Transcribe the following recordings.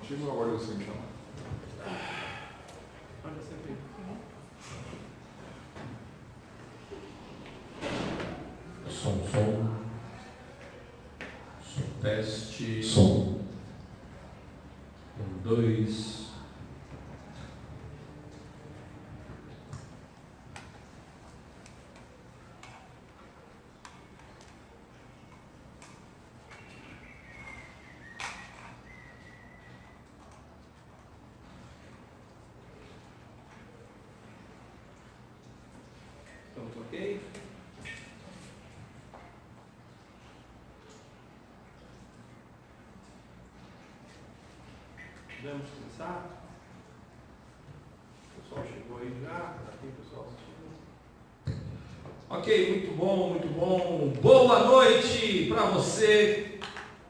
contigo ou agora você me chama? Olha, sempre. Som. Teste. Som. 1, 2. Estamos ok? Podemos começar? O pessoal chegou aí já? Está aqui o pessoal assistindo? Ok, muito bom. Boa noite para você,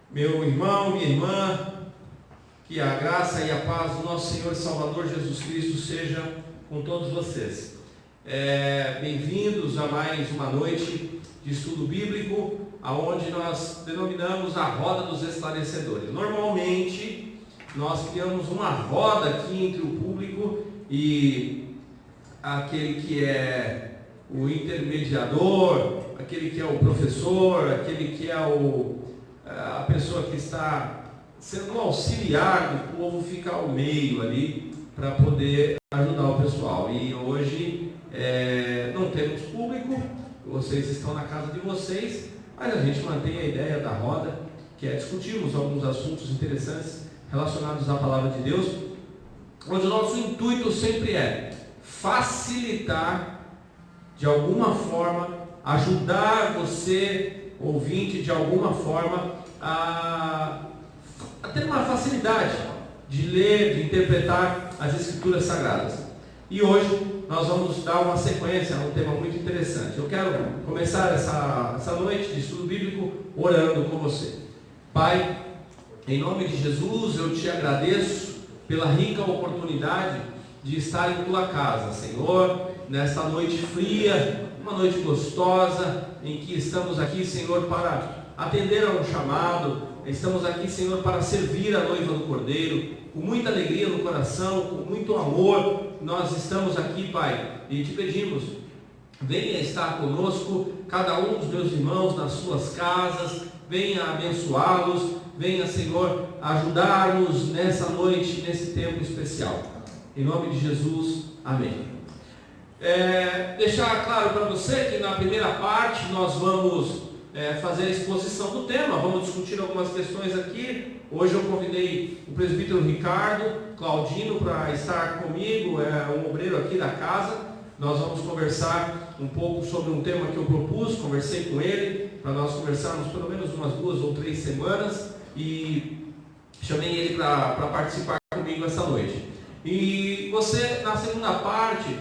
meu irmão, minha irmã. Que a graça e a paz do nosso Senhor e Salvador Jesus Cristo seja com todos vocês. Bem-vindos a mais uma noite de estudo bíblico, aonde nós denominamos a roda dos esclarecedores. Normalmente, nós criamos uma roda aqui entre o público e aquele que é o intermediador, aquele que é o professor, aquele que é a pessoa que está sendo um auxiliar do povo, fica ao meio ali para poder ajudar o pessoal. E hoje não temos público, vocês estão na casa de vocês, mas a gente mantém a ideia da roda, que é discutirmos alguns assuntos interessantes relacionados à palavra de Deus, onde o nosso intuito sempre é facilitar, de alguma forma, ajudar você, ouvinte, de alguma forma, a ter uma facilidade de ler, de interpretar as Escrituras Sagradas. E hoje nós vamos dar uma sequência a um tema muito interessante. Eu quero começar essa noite de estudo bíblico orando com você. Pai, em nome de Jesus, eu te agradeço pela rica oportunidade de estar em tua casa, Senhor, nesta noite fria, uma noite gostosa, em que estamos aqui, Senhor, para atender a um chamado. Estamos aqui, Senhor, para servir a noiva do Cordeiro, com muita alegria no coração, com muito amor. Nós estamos aqui, Pai, e te pedimos, venha estar conosco, cada um dos meus irmãos nas suas casas, venha abençoá-los, venha, Senhor, ajudar-nos nessa noite, nesse tempo especial. Em nome de Jesus, amém. Deixar claro para você que na primeira parte nós vamos fazer a exposição do tema, vamos discutir algumas questões aqui. Hoje eu convidei o presbítero Ricardo Claudino para estar comigo, um obreiro aqui da casa. Nós vamos conversar um pouco sobre um tema que eu propus, conversei com ele, para nós conversarmos pelo menos umas 2 ou 3 semanas, e chamei ele para participar comigo essa noite. E você, na segunda parte,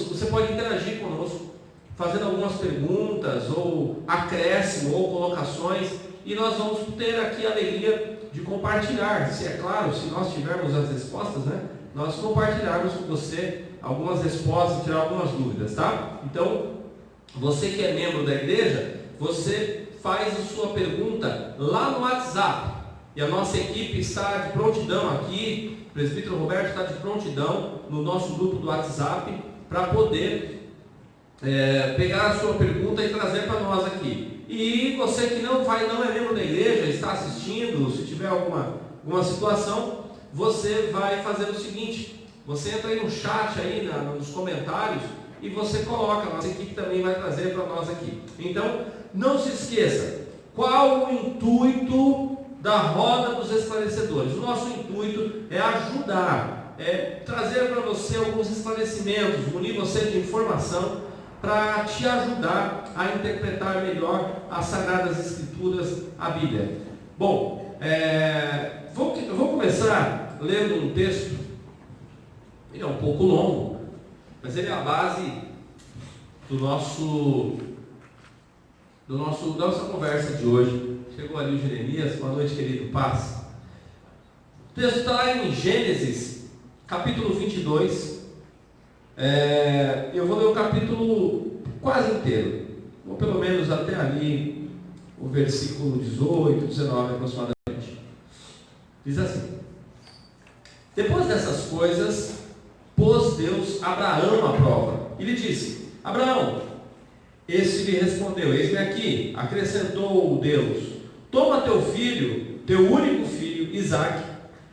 você pode interagir conosco, fazendo algumas perguntas, ou acréscimo, ou colocações, e nós vamos ter aqui a alegria de compartilhar, se é claro, se nós tivermos as respostas, nós compartilharmos com você algumas respostas, tirar algumas dúvidas, tá? Então, você que é membro da igreja, você faz a sua pergunta lá no WhatsApp, e a nossa equipe está de prontidão aqui, o presbítero Roberto está de prontidão no nosso grupo do WhatsApp, para poder pegar a sua pergunta e trazer para nós aqui. E você que não é membro da igreja, está assistindo, se tiver alguma situação, você vai fazer o seguinte: você entra aí no chat, aí nos comentários, e você coloca, a nossa equipe também vai trazer para nós aqui. Então, não se esqueça, qual o intuito da roda dos esclarecedores? O nosso intuito é ajudar, trazer para você alguns esclarecimentos, munir você de informação, para te ajudar a interpretar melhor as Sagradas Escrituras, a Bíblia. Bom, eu vou começar lendo um texto. Ele é um pouco longo, mas ele é a base da nossa conversa de hoje. Chegou ali o Jeremias. Boa noite, querido, paz. O texto está lá em Gênesis, capítulo 22. Eu vou ler o capítulo quase inteiro, ou pelo menos até ali, o versículo 18, 19 aproximadamente. Diz assim: Depois dessas coisas, pôs Deus Abraão à prova e lhe disse: Abraão. Este lhe respondeu: Eis-me aqui. Acrescentou Deus: Toma teu filho, teu único filho, Isaque,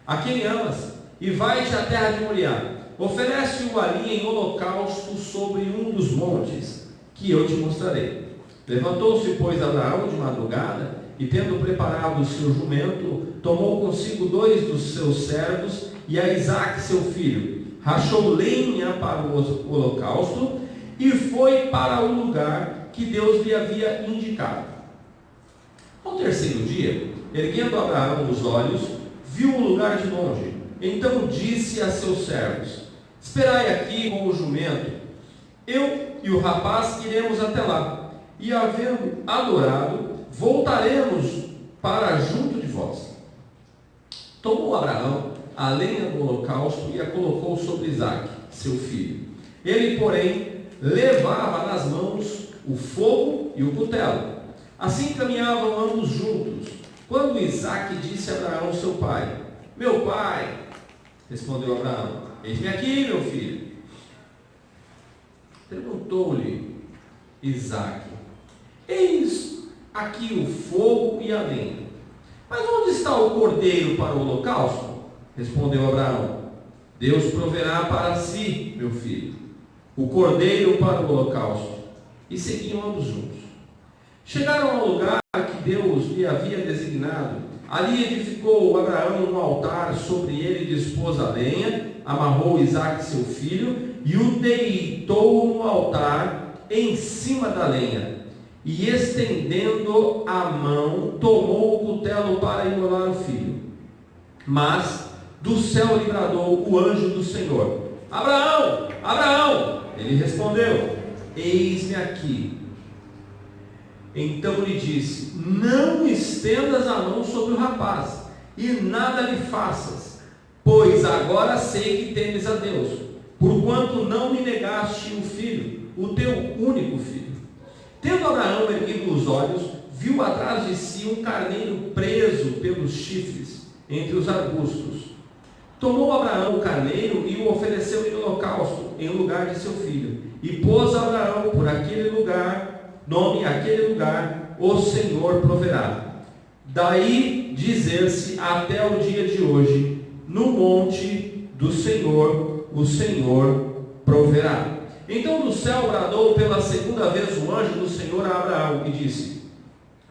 a quem amas, e vai-te à terra de Moriá. Oferece-o ali em holocausto sobre um dos montes, que eu te mostrarei. Levantou-se, pois, Abraão de madrugada, e tendo preparado o seu jumento, tomou consigo 2 dos seus servos e a Isaque seu filho, rachou lenha para o holocausto e foi para o lugar que Deus lhe havia indicado. Ao terceiro dia, erguendo Abraão os olhos, viu o lugar de longe. Então disse a seus servos: Esperai aqui com o jumento, eu e o rapaz iremos até lá, e havendo adorado, voltaremos para junto de vós. Tomou Abraão a lenha do holocausto e a colocou sobre Isaque, seu filho. Ele, porém, levava nas mãos o fogo e o cutelo. Assim caminhavam ambos juntos, quando Isaque disse a Abraão, seu pai: Meu pai. Respondeu Abraão: Eis-me aqui, meu filho. Perguntou-lhe Isaque: Eis aqui o fogo e a lenha, mas onde está o cordeiro para o holocausto? Respondeu Abraão: Deus proverá para si, meu filho, o cordeiro para o holocausto. E seguiam ambos juntos. Chegaram ao lugar que Deus lhe havia designado. Ali edificou Abraão um altar, sobre ele dispôs a lenha, amarrou Isaque seu filho e o deitou no altar em cima da lenha. E estendendo a mão, tomou o cutelo para imolar o filho. Mas do céu lhe bradou o anjo do Senhor: Abraão, Abraão! Ele respondeu: Eis-me aqui. Então lhe disse: Não estendas a mão sobre o rapaz, e nada lhe faças, pois agora sei que temes a Deus, porquanto não me negaste o filho, o teu único filho. Tendo Abraão erguido os olhos, viu atrás de si um carneiro preso pelos chifres entre os arbustos. Tomou Abraão o carneiro e o ofereceu em holocausto, em lugar de seu filho. E pôs Abraão por aquele lugar, nome àquele lugar: O Senhor proverá. Daí dizer-se até o dia de hoje: No monte do Senhor, o Senhor proverá. Então do céu bradou pela segunda vez o anjo do Senhor a Abraão e disse: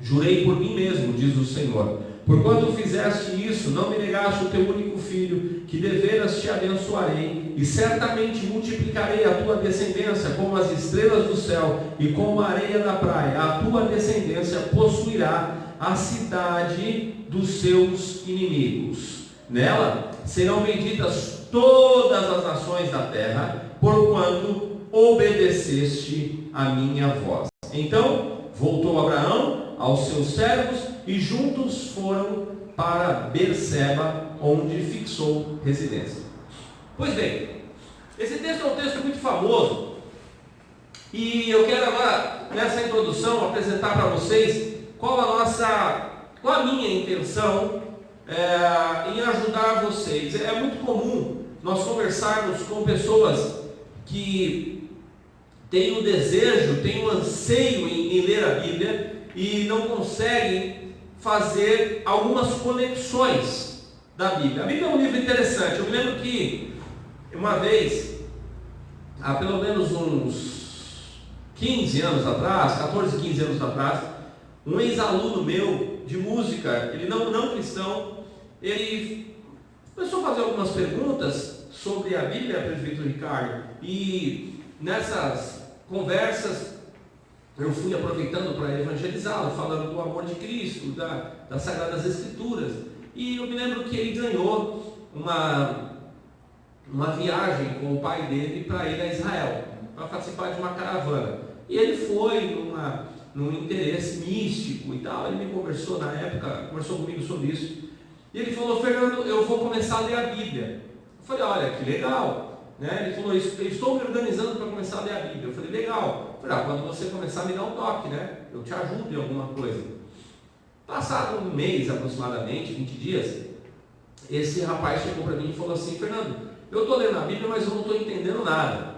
Jurei por mim mesmo, diz o Senhor, porquanto fizeste isso, não me negaste o teu único filho, que deveras te abençoarei, e certamente multiplicarei a tua descendência como as estrelas do céu e como a areia da praia. A tua descendência possuirá a cidade dos seus inimigos. Nela serão benditas todas as nações da terra, porquanto obedeceste a minha voz. Então voltou Abraão aos seus servos e juntos foram para Berseba, onde fixou residência. Pois bem, esse texto é um texto muito famoso e eu quero agora, nessa introdução, apresentar para vocês qual a minha intenção em ajudar vocês. É muito comum nós conversarmos com pessoas que têm o desejo, têm o anseio em ler a Bíblia e não conseguem fazer algumas conexões da Bíblia. A Bíblia é um livro interessante. Eu me lembro que uma vez, há pelo menos uns 15 anos atrás, 14, 15 anos atrás, um ex-aluno meu de música, ele não cristão, ele começou a fazer algumas perguntas sobre a Bíblia, presbítero Ricardo, e nessas conversas eu fui aproveitando para evangelizá-lo, falando do amor de Cristo, das Sagradas Escrituras. E eu me lembro que ele ganhou uma viagem com o pai dele para ir a Israel, para participar de uma caravana. E ele foi num interesse místico e tal. Ele me conversou na época, conversou comigo sobre isso. E ele falou: Fernando, eu vou começar a ler a Bíblia. Eu falei: olha, que legal. Ele falou: estou me organizando para começar a ler a Bíblia. Eu falei: legal. Eu falei: quando você começar, me dá um toque, eu te ajudo em alguma coisa. Passado um mês aproximadamente, 20 dias, esse rapaz chegou para mim e falou assim: Fernando, eu estou lendo a Bíblia, mas eu não estou entendendo nada.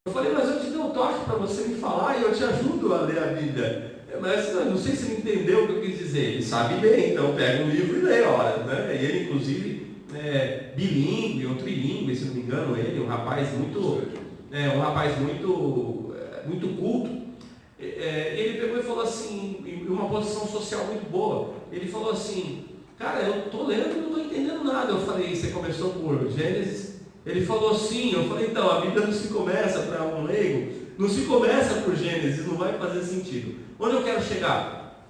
Eu falei: mas eu te dei um toque para você me falar e eu te ajudo a ler a Bíblia. Mas eu não sei se ele entendeu o que eu quis dizer. Ele sabe ler, então pega um livro e lê, olha, né? E ele, inclusive, é bilíngue ou trilingue, se não me engano, ele, um rapaz muito culto. Ele pegou e falou assim, em uma posição social muito boa. Ele falou assim: cara, eu estou lendo e não estou entendendo nada. Eu falei: você começou por Gênesis? Ele falou: sim. Eu falei: então, a Bíblia não se começa, para um leigo, não se começa por Gênesis, não vai fazer sentido. Onde eu quero chegar?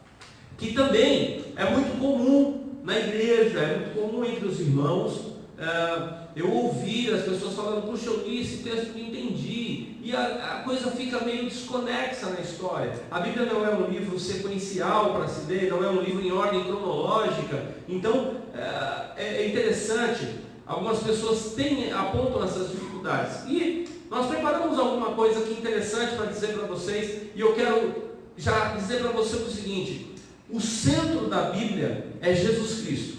Que também é muito comum na igreja, é muito comum entre os irmãos, eu ouvir as pessoas falando: puxa, eu li esse texto e entendi, e a coisa fica meio desconexa na história. A Bíblia não é um livro sequencial para se ler, não é um livro em ordem cronológica. Então é interessante, algumas pessoas apontam essas dificuldades, e nós preparamos alguma coisa aqui interessante para dizer para vocês, e eu quero já dizer para você o seguinte: o centro da Bíblia é Jesus Cristo.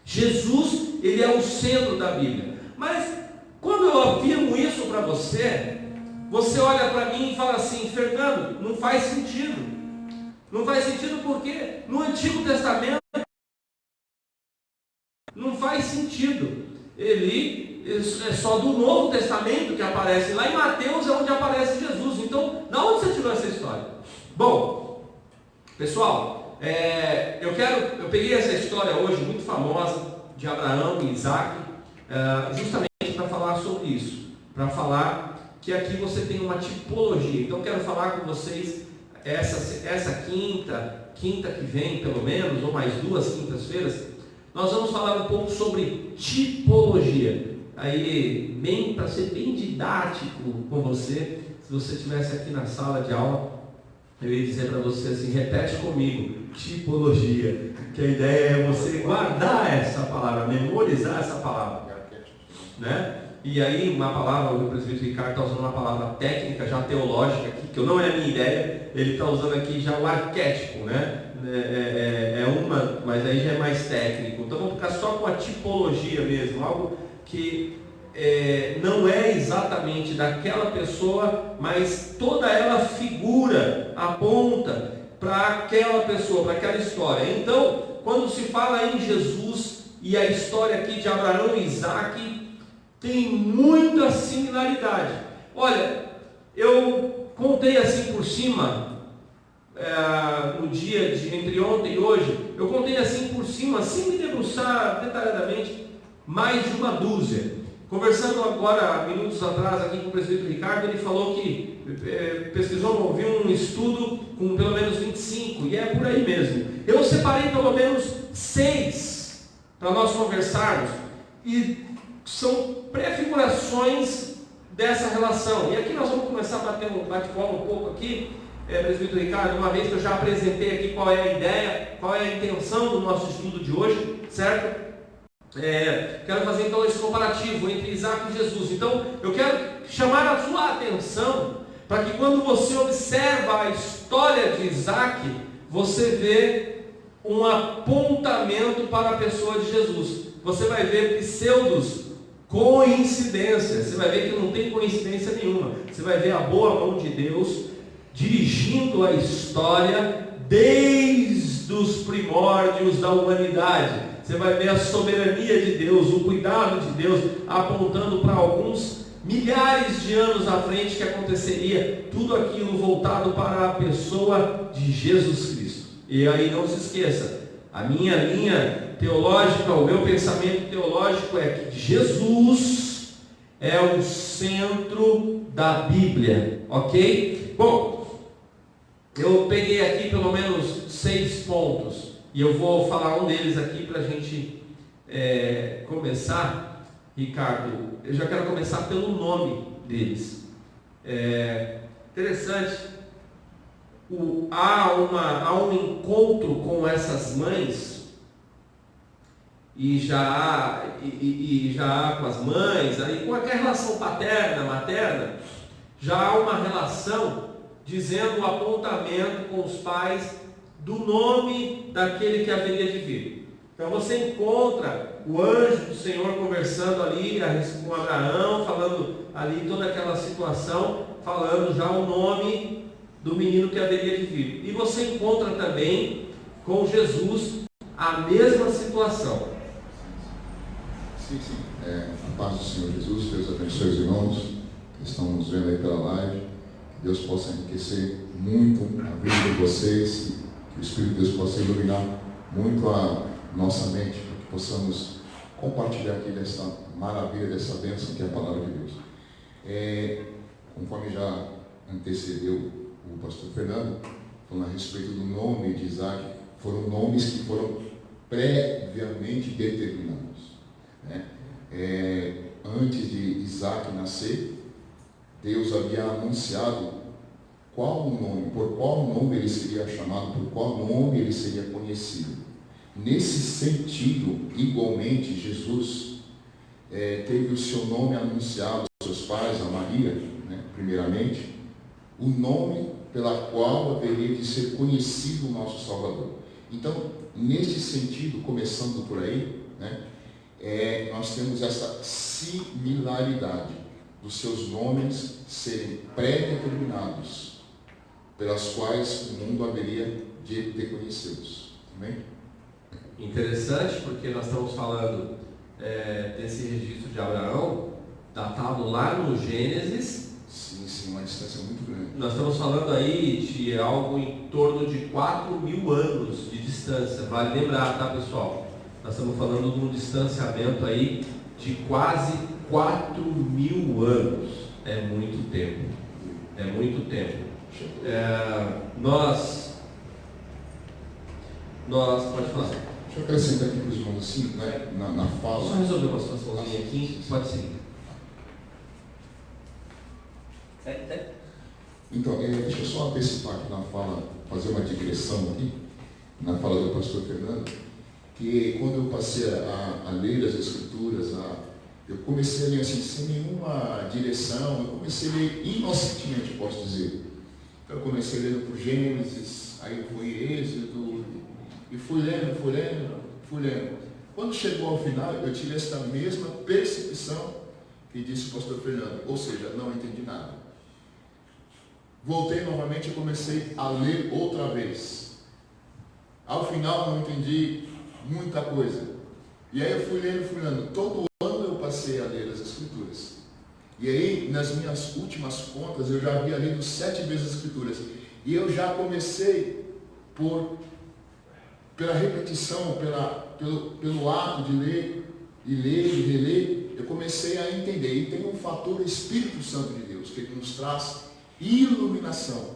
Jesus, ele é o centro da Bíblia. Mas quando eu afirmo isso para você, você olha para mim e fala assim: Fernando, não faz sentido. Não faz sentido porque no Antigo Testamento não faz sentido. Ele é só do Novo Testamento que aparece. Lá em Mateus é onde aparece Jesus. Então, da onde você tirou essa história? Bom, pessoal, eu peguei essa história hoje muito famosa de Abraão e Isaac, justamente para falar sobre isso, para falar que aqui você tem uma tipologia. Então eu quero falar com vocês essa quinta que vem, pelo menos, ou mais 2 quintas-feiras, nós vamos falar um pouco sobre tipologia. Aí, para ser bem didático com você, se você estivesse aqui na sala de aula, eu ia dizer para você assim: repete comigo, tipologia, que a ideia é você guardar essa palavra, memorizar essa palavra, né? E aí, uma palavra, o presbítero Ricardo está usando uma palavra técnica, já teológica aqui, que não é a minha ideia, ele está usando aqui já o arquétipo, né? Mas aí já é mais técnico. Então vamos ficar só com a tipologia mesmo, algo que não é exatamente daquela pessoa, mas toda ela figura, aponta para aquela pessoa, para aquela história. Então, quando se fala em Jesus e a história aqui de Abraão e Isaac, tem muita similaridade. Olha, eu contei assim por cima, no dia entre ontem e hoje, eu contei assim por cima, sem me debruçar detalhadamente, mais de uma dúzia. Conversando agora, minutos atrás, aqui com o presbítero Ricardo, ele falou que pesquisou, ouviu um estudo com pelo menos 25, e é por aí mesmo. Eu separei pelo menos 6 para nós conversarmos, e são prefigurações dessa relação. E aqui nós vamos começar a bater um bate-bola um pouco aqui, presbítero Ricardo, uma vez que eu já apresentei aqui qual é a ideia, qual é a intenção do nosso estudo de hoje, certo? Quero fazer então esse comparativo entre Isaac e Jesus. Então eu quero chamar a sua atenção para que quando você observa a história de Isaac, você vê um apontamento para a pessoa de Jesus. Você vai ver pseudos coincidências, você vai ver que não tem coincidência nenhuma. Você vai ver a boa mão de Deus dirigindo a história desde os primórdios da humanidade. Você vai ver a soberania de Deus, o cuidado de Deus, apontando para alguns milhares de anos à frente que aconteceria tudo aquilo voltado para a pessoa de Jesus Cristo. E aí não se esqueça, a minha linha teológica, o meu pensamento teológico é que Jesus é o centro da Bíblia, ok? Bom, eu peguei aqui pelo menos 6 pontos, e eu vou falar um deles aqui para a gente começar. Ricardo, eu já quero começar pelo nome deles. Interessante, há um encontro com essas mães, e já há com as mães, aí com aquela relação paterna, materna, já há uma relação dizendo o apontamento com os pais do nome daquele que haveria de vir. Então você encontra o anjo do Senhor conversando ali com Abraão, falando ali toda aquela situação, falando já o nome do menino que haveria de vir. E você encontra também com Jesus a mesma situação. Sim. A paz do Senhor Jesus, Deus abençoe os irmãos que estão nos vendo aí pela live. Que Deus possa enriquecer muito a vida de vocês, que o Espírito de Deus possa iluminar muito a nossa mente, para que possamos compartilhar aqui dessa maravilha, dessa bênção que é a palavra de Deus. Conforme já antecedeu o pastor Fernando, falando a respeito do nome de Isaac, foram nomes que foram previamente determinados, né? Antes de Isaac nascer, Deus havia anunciado qual o nome, por qual nome ele seria chamado, por qual nome ele seria conhecido. Nesse sentido, igualmente, Jesus teve o seu nome anunciado aos seus pais, a Maria, né, primeiramente, o nome pela qual haveria de ser conhecido o nosso Salvador. Então, neste sentido, começando por aí, né, nós temos essa similaridade dos seus nomes serem pré-determinados, pelas quais o mundo haveria de conhecê-los. Amém? Interessante, porque nós estamos falando desse registro de Abraão, datado lá no Gênesis. Sim, uma distância muito grande. Nós estamos falando aí de algo em torno de 4.000 anos de distância. Vale lembrar, tá, pessoal? Nós estamos falando de um distanciamento aí de quase 4.000 anos. É muito tempo. É muito tempo. Nós pode falar. Deixa eu acrescentar aqui para os irmãos assim, né, na fala. Só resolver uma situaçãozinha aqui, pode seguir. Então, deixa eu só antecipar aqui na fala, fazer uma digressão aqui, na fala do pastor Fernando, que quando eu passei a ler as Escrituras, eu comecei a ler assim, sem nenhuma direção, eu comecei a ler inocentemente, posso dizer. Então, eu comecei lendo por Gênesis, aí eu fui Êxodo, e fui lendo. Quando chegou ao final, eu tive essa mesma percepção que disse o pastor Fernando, ou seja, não entendi nada. Voltei novamente e comecei a ler outra vez. Ao final não entendi muita coisa. E aí eu fui lendo. Todo ano eu passei a ler as Escrituras. E aí, nas minhas últimas contas, eu já havia lido 7 vezes as Escrituras. E eu já comecei pela repetição, pelo ato de ler e reler, eu comecei a entender. E tem um fator Espírito Santo de Deus, que nos traz iluminação.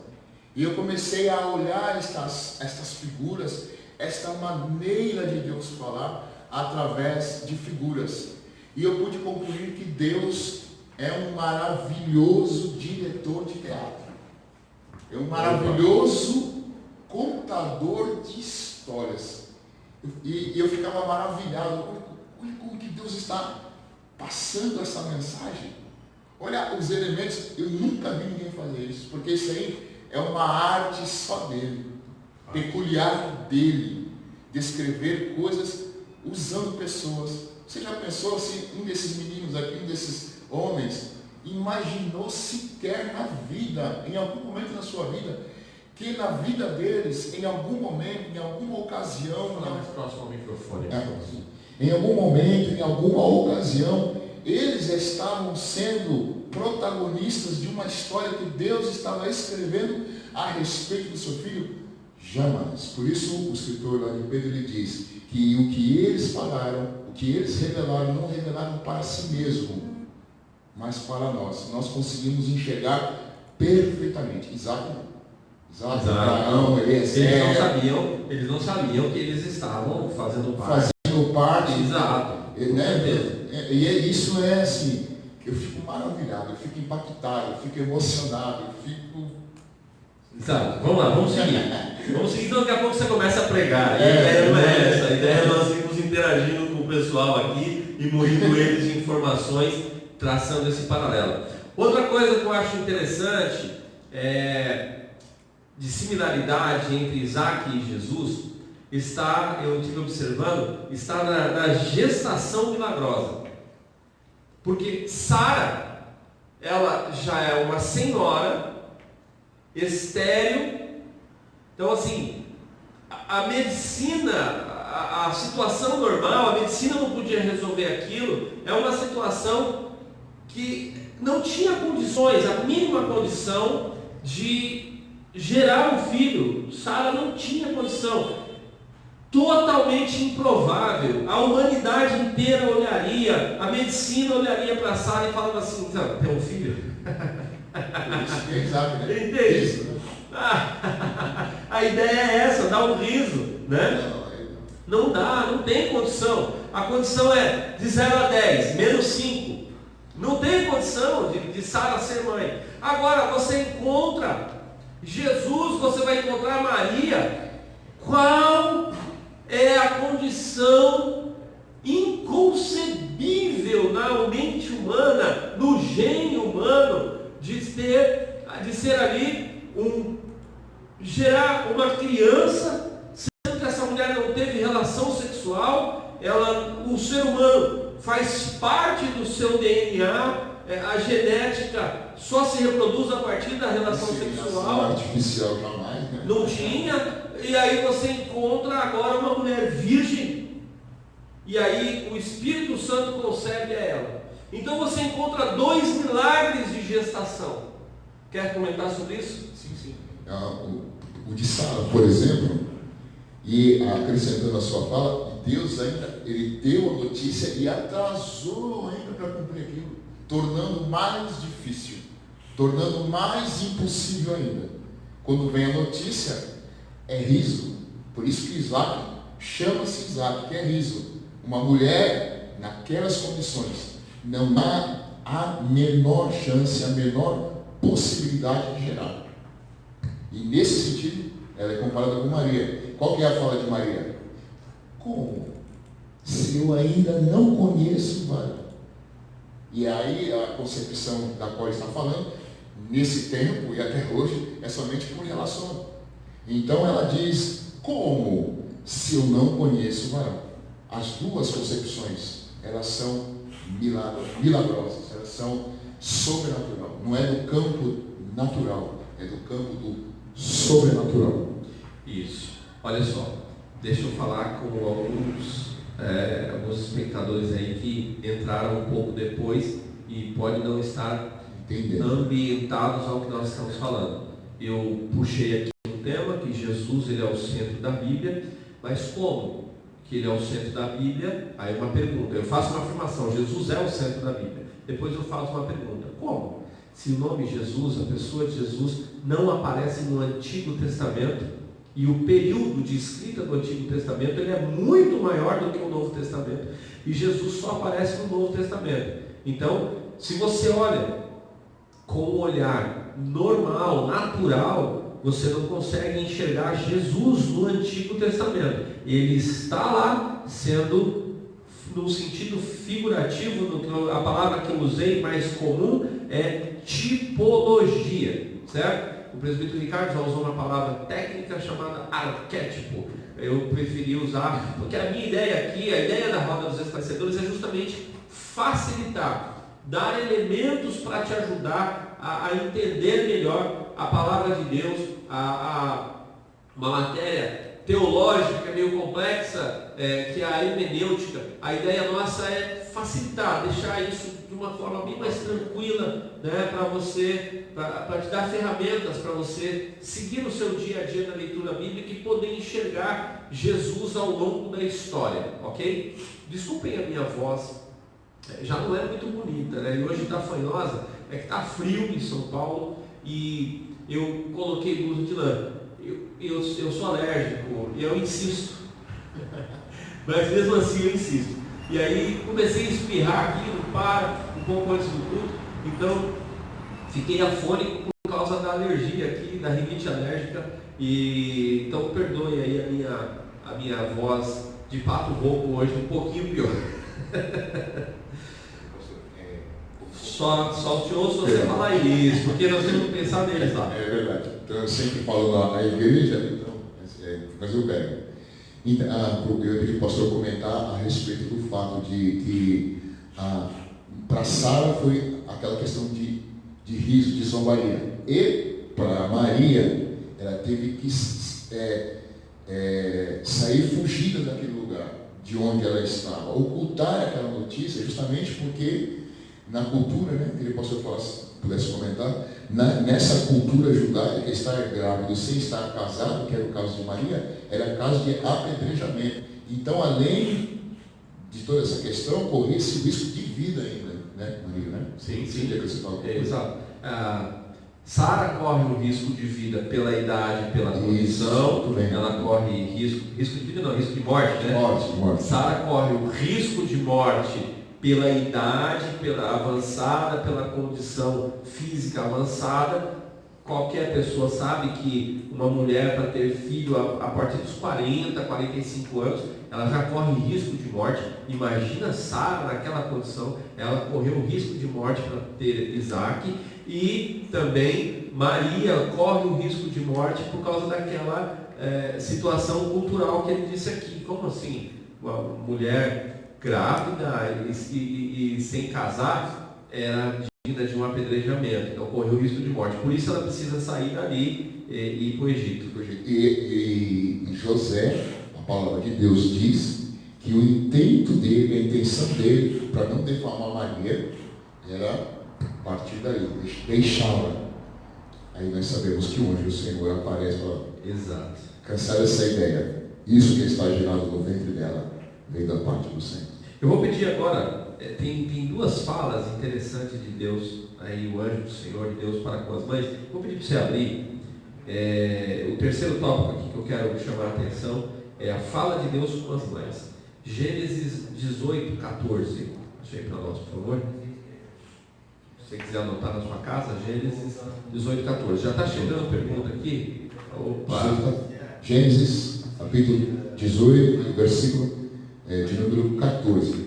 E eu comecei a olhar estas figuras, esta maneira de Deus falar através de figuras. E eu pude concluir que Deus é um maravilhoso diretor de teatro. É um maravilhoso contador de histórias. E eu ficava maravilhado. Olha como que Deus está passando essa mensagem. Olha os elementos, eu nunca vi ninguém fazer isso, porque isso aí é uma arte só dele, peculiar dele, descrever coisas usando pessoas. Você já pensou se um desses meninos aqui, um desses homens, imaginou sequer na vida, em algum momento na sua vida, que na vida deles, em algum momento, em alguma ocasião, mais próximo ao microfone. Em algum momento, em alguma ocasião, eles estavam sendo protagonistas de uma história que Deus estava escrevendo a respeito do seu filho? Jamais. Por isso o escritor lá de Pedro ele diz que o que eles falaram, o que eles revelaram, não revelaram para si mesmo, mas para nós. Nós conseguimos enxergar perfeitamente. Isaac não. Abraão, eles não sabiam que eles estavam fazendo parte. Exato. Isso é assim, eu fico maravilhado, eu fico impactado, eu fico emocionado, eu fico... Exato, vamos lá, vamos seguir. Então daqui a pouco você começa a pregar. A ideia não é essa, a ideia é nós irmos interagindo com o pessoal aqui e munindo eles de informações, traçando esse paralelo. Outra coisa que eu acho interessante de similaridade entre Isaac e Jesus eu estive observando, está na gestação milagrosa. Porque Sara, ela já é uma senhora, estéril. Então assim, a medicina, a situação normal, a medicina não podia resolver aquilo. É uma situação que não tinha condições, a mínima condição de gerar um filho. Sara não tinha condição. Totalmente improvável. A humanidade inteira olharia, a medicina olharia para Sara e falava assim: então, tem um filho? Quem sabe, né? Entende? Isso, né? A ideia é essa, dar um riso, né? Não dá, não tem condição. A condição é de 0 a 10, menos 5. Não tem condição de Sara ser mãe. Agora você encontra Jesus, você vai encontrar Maria. Qual é a condição inconcebível na mente humana, no gênio humano, de ser ali gerar uma criança, sendo que essa mulher não teve relação sexual? O ser humano faz parte do seu DNA, a genética só se reproduz a partir da relação sexual. Artificial jamais, né? Não tinha. E aí você encontra agora uma mulher virgem, e aí o Espírito Santo concebe a ela. Então você encontra 2 milagres de gestação. Quer comentar sobre isso? Sim. O de Sara, por exemplo, e acrescentando a sua fala, Deus ainda, ele deu a notícia e atrasou ainda para cumprir aquilo, tornando mais difícil, tornando mais impossível ainda. Quando vem a notícia, é riso. Por isso que Isaac chama-se Isaac, que é riso. Uma mulher naquelas condições não há a menor chance, a menor possibilidade de gerar. E nesse sentido, ela é comparada com Maria. Qual que é a fala de Maria? Como? Se eu ainda não conheço o varão. E aí a concepção da qual está falando, nesse tempo e até hoje, é somente por relação. Então ela diz: como se eu não conheço o varão? As duas concepções, elas são milagrosas, elas são sobrenatural. Não é do campo natural, é do campo do sobrenatural. Isso. Olha só, deixa eu falar com alguns espectadores aí que entraram um pouco depois e podem não estar ambientados ao que nós estamos falando. Eu puxei aqui um tema, que Jesus ele é o centro da Bíblia, mas como que ele é o centro da Bíblia? Aí uma pergunta, eu faço uma afirmação: Jesus é o centro da Bíblia. Depois eu faço uma pergunta: como? Se o nome Jesus, a pessoa de Jesus, não aparece no Antigo Testamento, e o período de escrita do Antigo Testamento ele é muito maior do que o Novo Testamento, e Jesus só aparece no Novo Testamento. Então, se você olha com um olhar normal, natural, você não consegue enxergar Jesus no Antigo Testamento. Ele está lá sendo, no sentido figurativo, a palavra que eu usei mais comum é tipologia, certo? O presbítero Ricardo já usou uma palavra técnica chamada arquétipo. Eu preferi usar, porque a minha ideia aqui, a ideia da roda dos esclarecedores é justamente facilitar, dar elementos para te ajudar a entender melhor a palavra de Deus, uma matéria teológica meio complexa, que é a hermenêutica. A ideia nossa é facilitar, deixar isso de uma forma bem mais tranquila, né, para te dar ferramentas para você seguir no seu dia a dia na leitura bíblica e poder enxergar Jesus ao longo da história, ok? Desculpem a minha voz, já não é muito bonita, né? E hoje está fanhosa, é que está frio em São Paulo e eu coloquei blusa de lã. Eu sou alérgico e eu insisto, mas mesmo assim eu insisto. E aí comecei a espirrar aqui, não para, um pouco antes do culto, então fiquei afônico por causa da alergia aqui, da rinite alérgica, e então perdoe aí a minha voz de pato rouco hoje, um pouquinho pior. Só te ouço você falar isso, porque nós temos que pensar neles lá. É verdade. Então eu sempre falo na igreja, então, mas eu pego. Eu pedi para o pastor comentar a respeito do fato de que para Sara foi aquela questão de riso, de zombaria. E para Maria, ela teve que sair fugida daquele lugar, de onde ela estava, ocultar aquela notícia, justamente porque na cultura, né, queria que o pastor pudesse comentar, nessa cultura judaica, estar grávido sem estar casado, que era o caso de Maria, era caso de apedrejamento. Então, além de toda essa questão, corria-se o risco de vida ainda, né, Maria, né? Sim. Exato. Sara corre o risco de vida pela idade, pela condição. Ela corre risco de vida não, risco de morte, né? Morte. Sara corre o risco de morte pela idade, pela avançada, pela condição física avançada. Qualquer pessoa sabe que uma mulher, para ter filho a partir dos 40, 45 anos, ela já corre risco de morte. Imagina Sara naquela condição, ela correu o risco de morte para ter Isaac. E também Maria corre o risco de morte por causa daquela situação cultural que ele disse aqui. Como assim? Uma mulher grávida e sem casar era digna de um apedrejamento, então correu o risco de morte. Por isso ela precisa sair dali e ir para o Egito. E José, a palavra de Deus diz que o intento dele, a intenção dele, para não defamar Maria, era partir daí, deixá-la. Aí nós sabemos que hoje o Senhor aparece para cansar essa ideia. Isso que está gerado no ventre dela veio da parte do Senhor. Eu vou pedir agora, tem duas falas interessantes de Deus, aí o anjo do Senhor de Deus para com as mães. Vou pedir para você abrir o terceiro tópico aqui que eu quero chamar a atenção, é a fala de Deus com as mães. Gênesis 18, 14. Deixa aí para nós, por favor. Se você quiser anotar na sua casa, Gênesis 18, 14. Já está chegando a pergunta aqui? Opa! Gênesis, capítulo 18, versículo de número 14.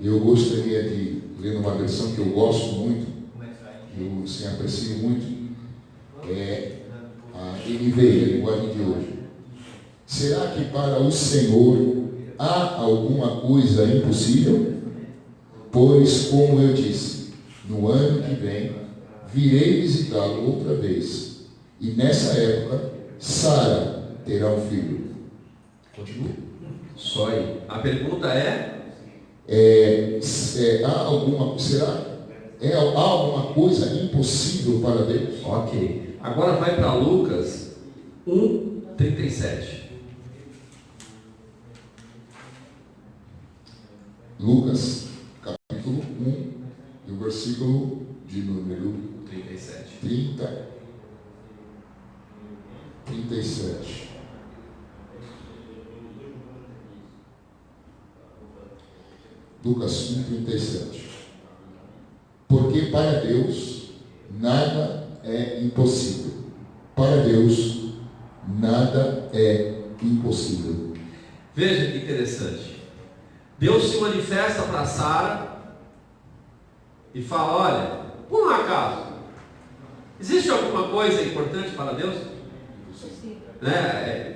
Eu gostaria de ler numa versão que eu gosto muito, eu aprecio muito, a NVI, a linguagem de hoje. Será que para o Senhor há alguma coisa impossível? Pois, como eu disse, no ano que vem virei visitá-lo outra vez, e nessa época Sara terá um filho. Continua. Só aí. A pergunta há alguma coisa impossível para Deus? Ok. Agora vai para Lucas 1, 37. Lucas, capítulo 1, e o versículo de número 37. Lucas 1, 37. Porque para Deus nada é impossível. Para Deus nada é impossível. Veja que interessante. Deus se manifesta para Sara e fala: olha, por um acaso, existe alguma coisa importante para Deus?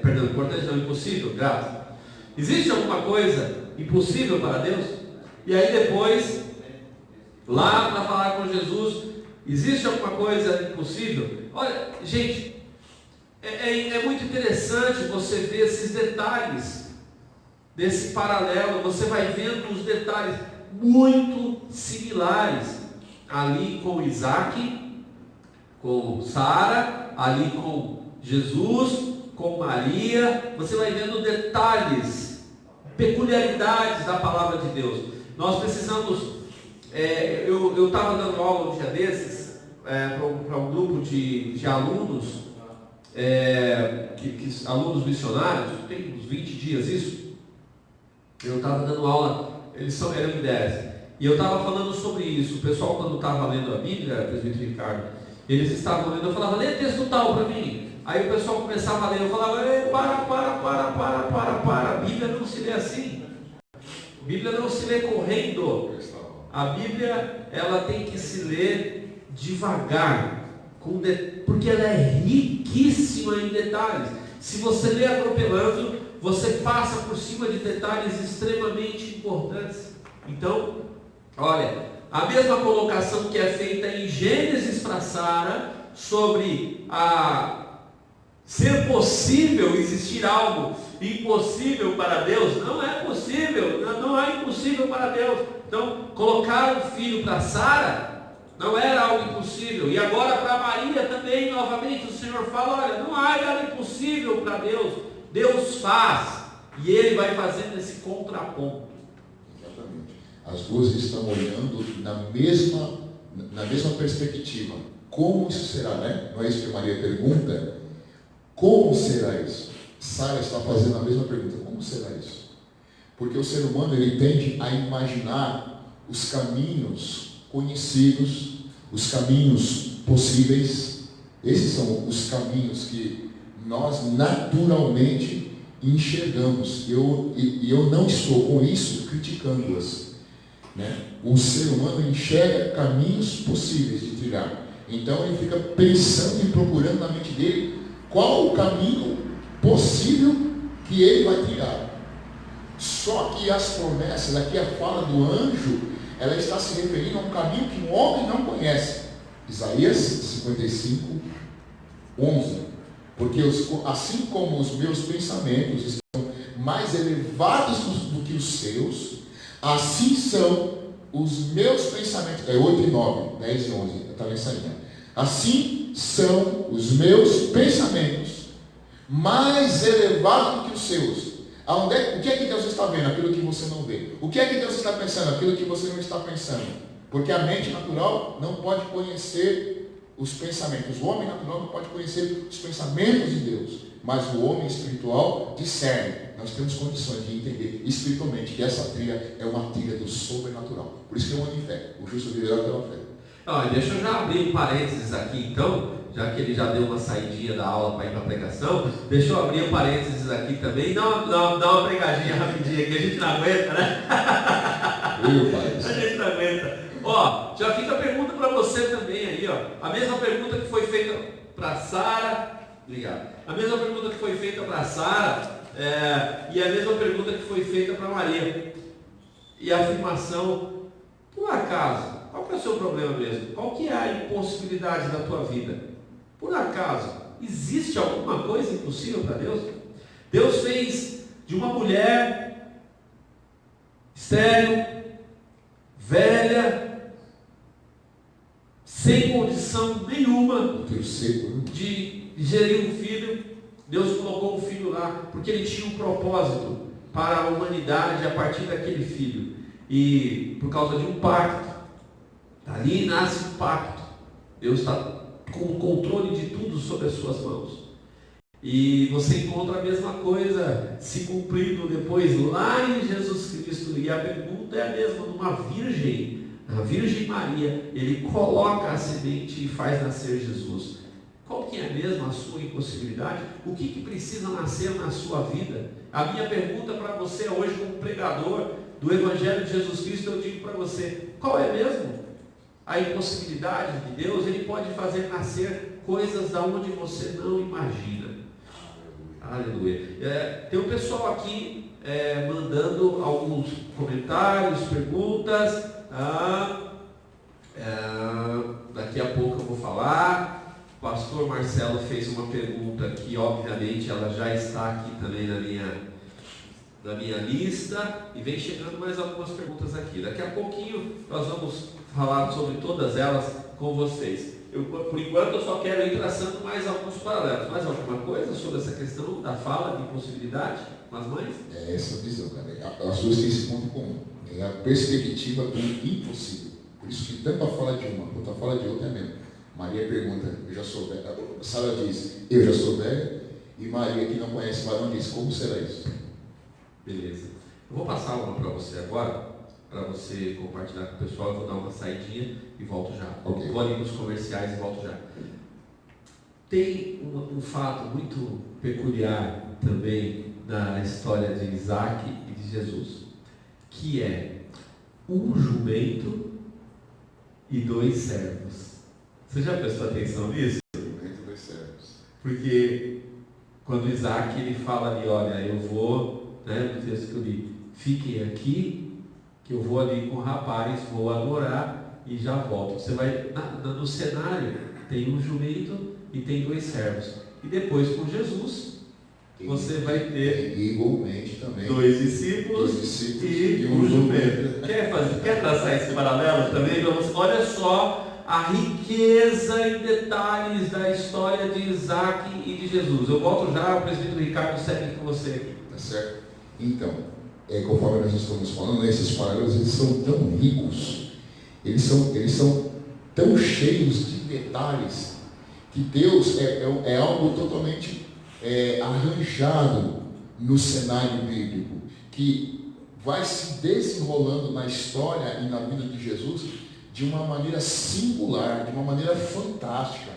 Perdão, importante não, impossível, graças. Existe alguma coisa impossível para Deus? E aí depois, lá para falar com Jesus, existe alguma coisa impossível? Olha, gente, é muito interessante você ver esses detalhes, desse paralelo. Você vai vendo os detalhes muito similares, ali com Isaac, com Sara, ali com Jesus, com Maria. Você vai vendo detalhes, peculiaridades da palavra de Deus. Nós precisamos, eu estava dando aula um dia desses, para um grupo de alunos, alunos missionários, tem uns 20 dias isso. Eu estava dando aula, eram em 10, e eu estava falando sobre isso. O pessoal, quando estava lendo a Bíblia, presbítero Ricardo, eles estavam lendo, eu falava: lê texto tal para mim. Aí o pessoal começava a ler, eu falava: para, a Bíblia não se lê assim. A Bíblia não se lê correndo. A Bíblia, ela tem que se ler devagar, porque ela é riquíssima em detalhes. Se você lê atropelando, você passa por cima de detalhes extremamente importantes. Então, olha, a mesma colocação que é feita em Gênesis para Sara sobre ser possível existir algo impossível para Deus, não é possível, não é impossível para Deus. Então, colocar um filho para Sara não era algo impossível. E agora para Maria também, novamente, o Senhor fala, olha, não há nada impossível para Deus. Deus faz, e Ele vai fazendo esse contraponto. Exatamente. As duas estão olhando na mesma perspectiva. Como isso será, né? Não é isso que Maria pergunta? Como será isso? Sara está fazendo a mesma pergunta. Como será isso? Porque o ser humano, ele tende a imaginar os caminhos conhecidos, os caminhos possíveis. Esses são os caminhos que nós naturalmente enxergamos. E eu não estou com isso criticando-as, né? O ser humano enxerga caminhos possíveis de trilhar. Então ele fica pensando e procurando na mente dele qual o caminho possível que ele vai trilhar. Só que as promessas, aqui a fala do anjo, ela está se referindo a um caminho que o homem não conhece. Isaías 55, 11. Porque assim como os meus pensamentos estão mais elevados do que os seus, assim são os meus pensamentos. É 8 e 9, 10 e 11, está nessa linha. Assim são os meus pensamentos mais elevados do que os seus. O que é que Deus está vendo? Aquilo que você não vê. O que é que Deus está pensando? Aquilo que você não está pensando. Porque a mente natural não pode conhecer os pensamentos. O homem natural não pode conhecer os pensamentos de Deus. Mas o homem espiritual discerne. Nós temos condições de entender espiritualmente que essa trilha é uma trilha do sobrenatural. Por isso que eu ando em fé. O justo viverá pela fé. Deixa eu já abrir um parênteses aqui então, já que ele já deu uma saidinha da aula para ir para a pregação, deixa eu abrir um parênteses aqui também, dá uma pregadinha rapidinha que a gente não aguenta, né? A gente não aguenta. Já fica a pergunta para você também aí, a mesma pergunta que foi feita para Sara, obrigado. A mesma pergunta que foi feita para Sara e a mesma pergunta que foi feita para Maria. E a afirmação, por acaso, qual que é o seu problema mesmo? Qual que é a impossibilidade da tua vida? Por acaso, existe alguma coisa impossível para Deus? Deus fez de uma mulher estéril, velha, sem condição nenhuma de gerir um filho. Deus colocou um filho lá, porque Ele tinha um propósito para a humanidade a partir daquele filho. E por causa de um pacto, ali nasce um pacto. Deus está com o controle de tudo sobre as suas mãos. E você encontra a mesma coisa se cumprindo depois lá em Jesus Cristo. E a pergunta é a mesma de uma virgem, a Virgem Maria. Ele coloca a semente e faz nascer Jesus. Qual que é mesmo a sua impossibilidade? O que precisa nascer na sua vida? A minha pergunta para você hoje, como pregador do Evangelho de Jesus Cristo, eu digo para você, qual é mesmo a impossibilidade de Deus? Ele pode fazer nascer coisas da onde você não imagina. Aleluia. Tem um pessoal aqui mandando alguns comentários, perguntas. Daqui a pouco eu vou falar. O pastor Marcelo fez uma pergunta que obviamente ela já está aqui também na minha lista, e vem chegando mais algumas perguntas aqui. Daqui a pouquinho nós vamos falar sobre todas elas com vocês. Por enquanto eu só quero ir traçando mais alguns paralelos. Mais alguma coisa sobre essa questão da fala de impossibilidade com as mães? É essa visão, cara. As duas têm esse ponto comum. É a perspectiva do impossível. Por isso que tanto a fala de uma quanto a fala de outra é mesmo. Maria pergunta, eu já sou velha. Sara diz, eu já sou velha. E Maria, que não conhece o varão, diz, como será isso? Beleza. Eu vou passar uma para você agora, para você compartilhar com o pessoal. Eu vou dar uma saidinha e volto já. Okay. Vou ali nos comerciais e volto já. Tem um fato muito peculiar também na história de Isaac e de Jesus, que é um jumento e 2 servos. Você já prestou atenção nisso? Jumento e 2 servos. Porque Quando Isaac ele fala ali, olha, eu vou, né, no texto que eu li, fiquem aqui, que eu vou ali com o rapaz, vou adorar e já volto. Você vai, no cenário, tem um jumento e tem 2 servos. E depois com Jesus, você vai ter igualmente também 2 discípulos e um jumento. Quer traçar esse paralelo também? Olha só a riqueza em detalhes da história de Isaac e de Jesus. Eu volto já, o presbítero Ricardo segue com você aqui. Tá certo? Então, conforme nós estamos falando, esses paralelos eles são tão ricos, eles são tão cheios de detalhes, que Deus é algo totalmente arranjado no cenário bíblico, que vai se desenrolando na história e na vida de Jesus de uma maneira singular, de uma maneira fantástica.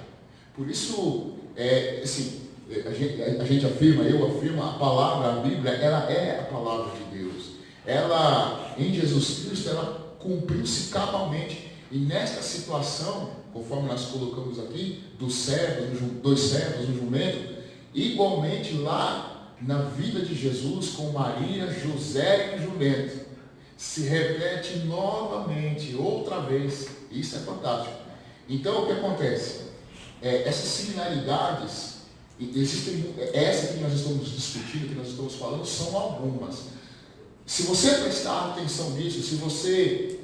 Por isso, a gente afirma, eu afirmo, a palavra, a Bíblia, ela é a palavra de Deus. Ela, em Jesus Cristo, ela cumpriu-se cabalmente. E nesta situação, conforme nós colocamos aqui, dos servos, 2 servos, um jumento, igualmente lá na vida de Jesus, com Maria, José e o jumento, se repete novamente, outra vez. Isso é fantástico. Então, o que acontece? Essas similaridades, existem, essa que nós estamos discutindo, que nós estamos falando, são algumas. Se você prestar atenção nisso, se você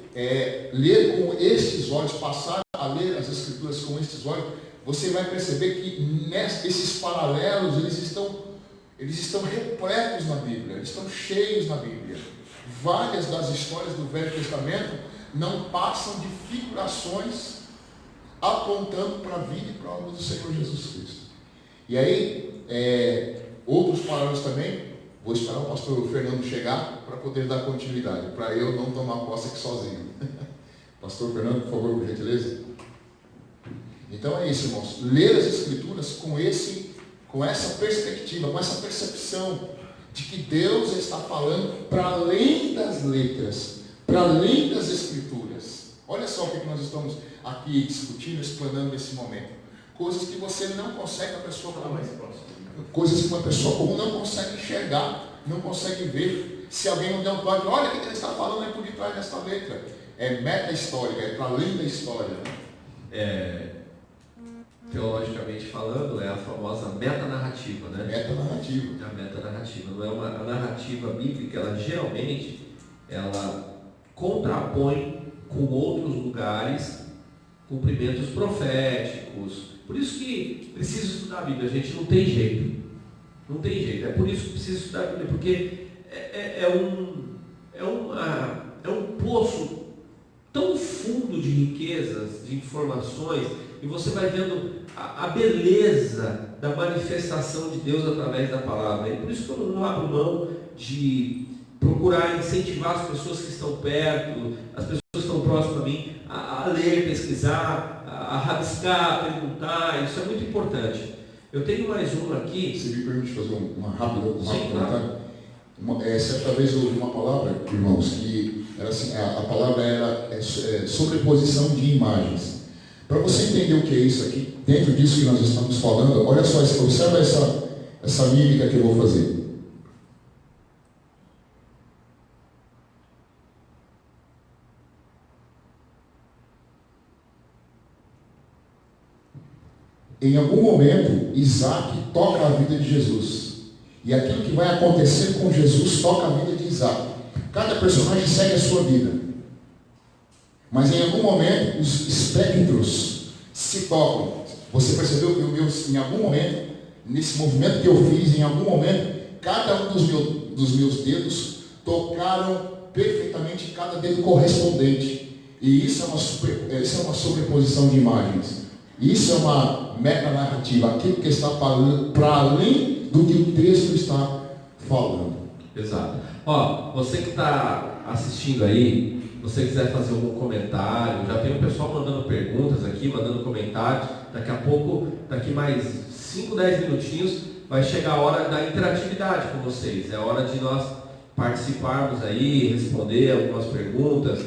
ler com estes olhos, passar a ler as Escrituras com estes olhos, você vai perceber que esses paralelos, eles estão repletos na Bíblia, eles estão cheios na Bíblia. Várias das histórias do Velho Testamento não passam de figurações apontando para a vida e para a obra do Senhor Jesus Cristo. E aí, outros paralelos também, vou esperar o pastor Fernando chegar para poder dar continuidade, para eu não tomar posse aqui sozinho. Pastor Fernando, por favor, por gentileza. Então é isso, irmãos. Ler as Escrituras com essa perspectiva, com essa percepção de que Deus está falando para além das letras, para além das Escrituras. Olha só o que nós estamos aqui discutindo, explanando nesse momento. Coisas que você não consegue, a pessoa comum, coisas que uma pessoa comum não consegue enxergar, não consegue ver. Se alguém não der um toque, olha o que ele está falando aí por detrás dessa letra. É meta-histórica, é para além da história. Teologicamente falando, é a famosa metanarrativa, né? Metanarrativa. A metanarrativa. Não é a narrativa bíblica, ela geralmente contrapõe com outros lugares cumprimentos proféticos. Por isso que precisa estudar a Bíblia, a gente não tem jeito. Não tem jeito. É por isso que precisa estudar a Bíblia, porque é um poço tão fundo de riquezas, de informações, e você vai vendo a beleza da manifestação de Deus através da palavra. E por isso que eu não abro mão de procurar incentivar as pessoas que estão perto, as pessoas que estão próximas a mim, a ler, pesquisar, a rabiscar, a perguntar. Isso é muito importante. Eu tenho mais uma aqui. Você me permite fazer uma rápida Sim, comentário? Certa vez eu ouvi uma palavra, irmãos, que era assim, a palavra era sobreposição de imagens. Para você entender o que é isso aqui, dentro disso que nós estamos falando, olha só, observa essa mímica que eu vou fazer. Em algum momento, Isaac toca a vida de Jesus. E aquilo que vai acontecer com Jesus toca a vida de Isaac. Cada personagem segue a sua vida. Mas em algum momento, os espectros se tocam. Você percebeu que em algum momento, nesse movimento que eu fiz, em algum momento, cada um dos meus dedos tocaram perfeitamente cada dedo correspondente. E isso é uma sobreposição de imagens. Isso é uma metanarrativa, aquilo que está para além do que o texto está falando. Exato. Você que está assistindo aí, você quiser fazer algum comentário, já tem o pessoal mandando perguntas aqui, mandando comentários. Daqui a pouco, daqui mais 5, 10 minutinhos, vai chegar a hora da interatividade com vocês. É a hora de nós participarmos aí, responder algumas perguntas,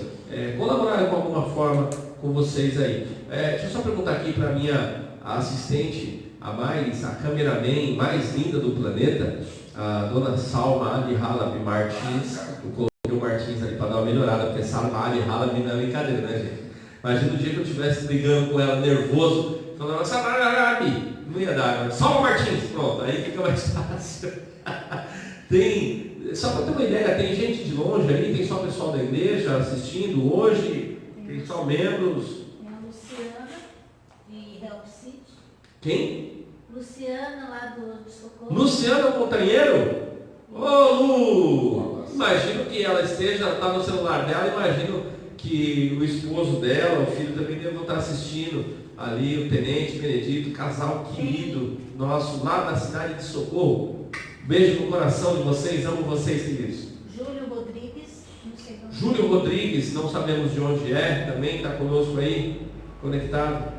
colaborar com alguma forma com vocês aí. Deixa eu só perguntar aqui para a minha assistente, a cameraman mais linda do planeta, a dona Salma Ali Halab Martins. Eu coloquei o Martins ali para dar uma melhorada, porque Salma Ali Halab não é brincadeira, né, gente? Imagina o dia que eu estivesse brigando com ela, nervoso, falando, Salma Ali Halab, não ia dar, Salma Martins, pronto, aí fica mais fácil. Só para ter uma ideia, tem gente de longe aí, tem só pessoal da igreja assistindo hoje, tem só membros. Tem a Luciana, de Help City. Quem? Luciana, lá do Socorro. Luciana Montanheiro? Ô Lu! Imagino que ela está no celular dela, imagino que o esposo dela, o filho também devem estar assistindo ali, o Tenente Benedito, casal querido nosso, lá da cidade de Socorro. Beijo no coração de vocês, amo vocês, queridos. Júlio Rodrigues, não sei de onde. Júlio Rodrigues, não sabemos de onde é, também está conosco aí, conectado.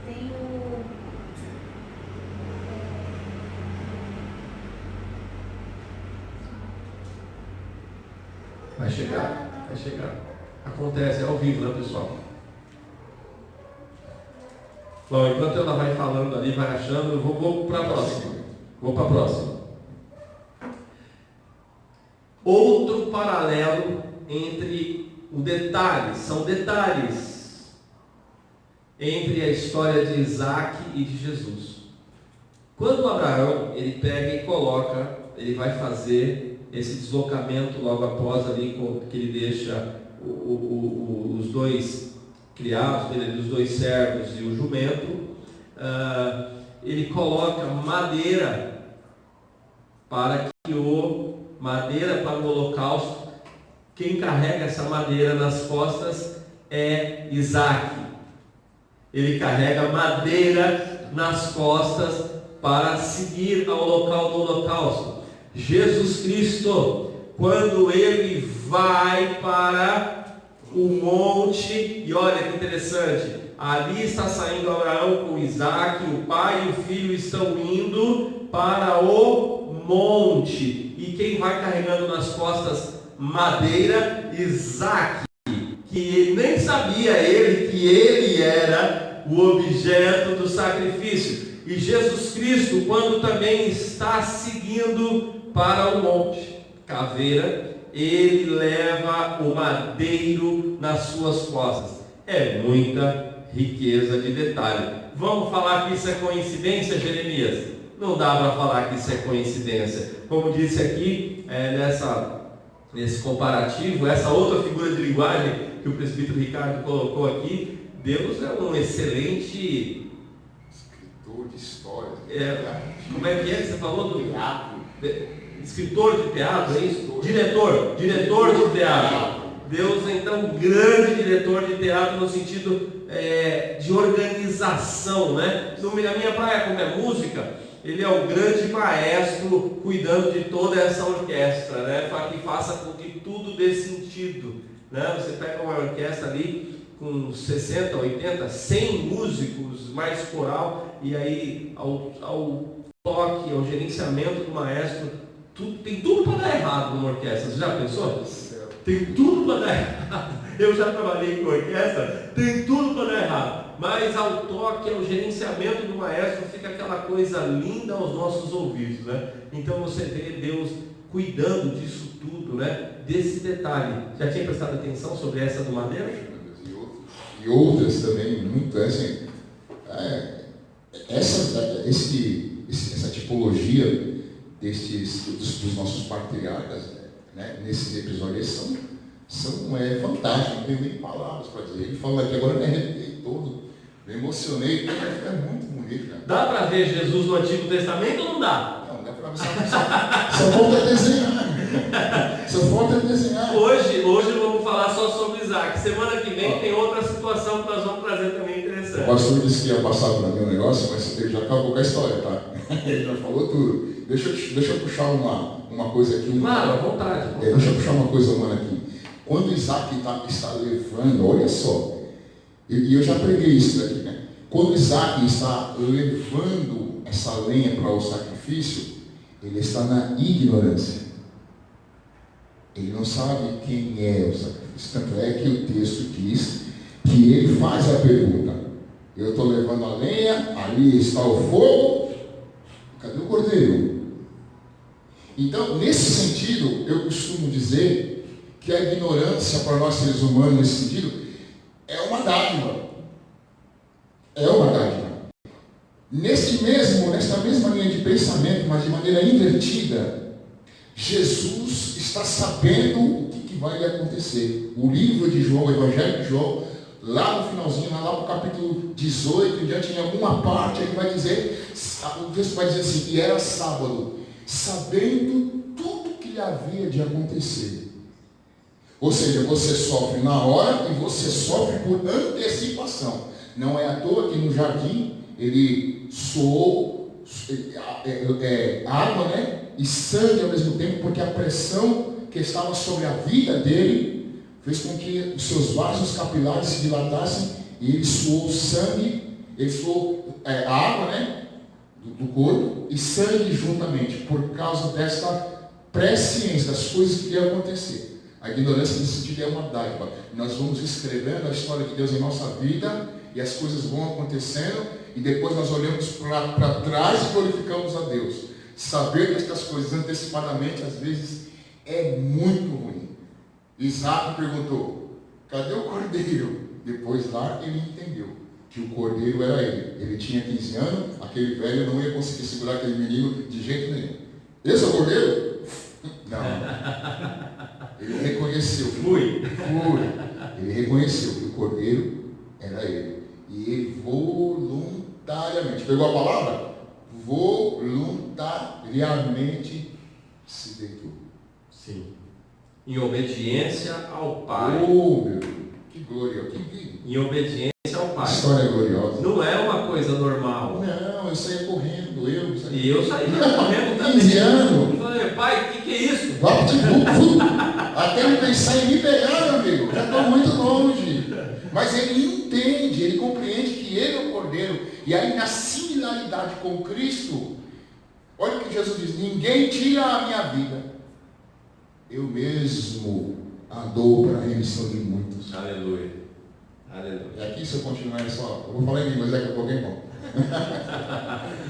Tem Vai chegar, vai chegar. Acontece, é ao vivo, né, pessoal? Bom, enquanto ela vai falando ali, vai achando, eu vou para a próxima. Vou para a próxima. Outro paralelo entre o detalhe, são detalhes entre a história de Isaac e de Jesus. Quando Abraão, ele pega e coloca, ele vai fazer esse deslocamento logo após ali, que ele deixa os dois criados dele, os dois servos e o jumento, ele coloca madeira para o holocausto. Quem carrega essa madeira nas costas é Isaac. Ele carrega madeira nas costas para seguir ao local do holocausto. Jesus Cristo, quando ele vai para o monte, e olha que interessante, ali está saindo Abraão com Isaac, o pai e o filho estão indo para o monte. E quem vai carregando nas costas madeira? Isaac, que ele nem sabia que ele era o objeto do sacrifício. E Jesus Cristo, quando também está seguindo para o monte Caveira, ele leva o madeiro nas suas costas. É muita riqueza de detalhe. Vamos falar que isso é coincidência, Jeremias? Não dá para falar que isso é coincidência. Como disse aqui, nesse comparativo, essa outra figura de linguagem que o presbítero Ricardo colocou aqui, Deus é um excelente escritor de histórias. Como é que você falou? Teatro. Escritor de teatro, é isso? Diretor de teatro. Deus é então um grande diretor de teatro no sentido de organização, né? Na minha praia, como é música, ele é o grande maestro cuidando de toda essa orquestra, né? Para que faça com que tudo dê sentido, né? Você pega uma orquestra ali com 60, 80, 100 músicos, mais coral, e aí ao toque, ao gerenciamento do maestro, tem tudo para dar errado numa orquestra. Você já pensou? Tem tudo para dar errado. Eu já trabalhei com orquestra, tem tudo para dar errado. Mas ao toque, ao gerenciamento do maestro, fica aquela coisa linda aos nossos ouvidos, né? Então você vê Deus cuidando disso tudo, né? Desse detalhe. Já tinha prestado atenção sobre essa do madeira? E outras também, muito assim. Essa tipologia dos nossos patriarcas, né, nesses episódios são fantásticos, não tenho nem palavras para dizer. Ele fala aqui agora, eu me arrepiei todo, me emocionei, é muito bonito, cara. Dá para ver Jesus no Antigo Testamento ou não dá? Não dá para ver, só falta desenhar. Só falta desenhar. Hoje vamos falar só sobre Isaac. Semana que vem tem outra situação que nós vamos trazer também interessante. O pastor disse que ia passar para mim um negócio, mas ele já acabou com a história, tá? Ele já falou tudo. Deixa eu puxar uma coisa aqui. Claro, à vontade. Deixa eu puxar uma coisa humana aqui. Quando Isaac está levando, olha só, e eu já preguei isso daqui, né? Quando Isaac está levando essa lenha para o sacrifício, ele está na ignorância. Ele não sabe quem é o sacrifício. Tanto é que o texto diz que ele faz a pergunta: Eu estou levando a lenha, ali está o fogo, cadê o cordeiro? Então, nesse sentido, eu costumo dizer que a ignorância para nós seres humanos, nesse sentido, é uma dádiva. É uma dádiva. Nesta mesma linha de pensamento, mas de maneira invertida, Jesus está sabendo o que vai acontecer. O livro de João, o Evangelho de João, lá no finalzinho, lá no capítulo 18, em diante, em alguma parte, ele vai dizer, o texto vai dizer assim, e era sábado, sabendo tudo que lhe havia de acontecer. Ou seja, você sofre na hora e você sofre por antecipação. Não é à toa que no jardim ele soou água, né? E sangue ao mesmo tempo, porque a pressão que estava sobre a vida dele fez com que os seus vasos capilares se dilatassem e ele suou sangue, ele suou a água, né? Do corpo e sangue juntamente, por causa desta presciência das coisas que iam acontecer. A ignorância nesse sentido é uma dádiva. Nós vamos escrevendo a história de Deus em nossa vida e as coisas vão acontecendo e depois nós olhamos para trás e glorificamos a Deus. Saber destas coisas antecipadamente às vezes é muito ruim. Isaac perguntou, cadê o cordeiro? Depois lá ele entendeu que o cordeiro era ele. Ele tinha 15 anos, aquele velho não ia conseguir segurar aquele menino de jeito nenhum. Esse é o cordeiro? Não. Ele reconheceu. Fui. Ele reconheceu que o cordeiro era ele. E ele voluntariamente, pegou a palavra? Voluntariamente se deitou. Sim. Em obediência ao Pai. Oh, meu Deus. Que glória. Em obediência ao Pai. História gloriosa. Não é uma coisa normal. Não, eu saía correndo. E eu saía correndo também. 15 anos. Eu falei, pai, o que é isso? Vá pro tipo, até ele pensar em me pegar, meu amigo. Já estou muito longe. Mas ele entende, ele compreende que ele é o cordeiro. E aí, na similaridade com Cristo, olha o que Jesus diz: ninguém tira a minha vida, eu mesmo a dou para a remissão de muitos. Aleluia. Aleluia. E aqui, se eu continuar, é só. Eu vou falar em inglês daqui a pouco, bom.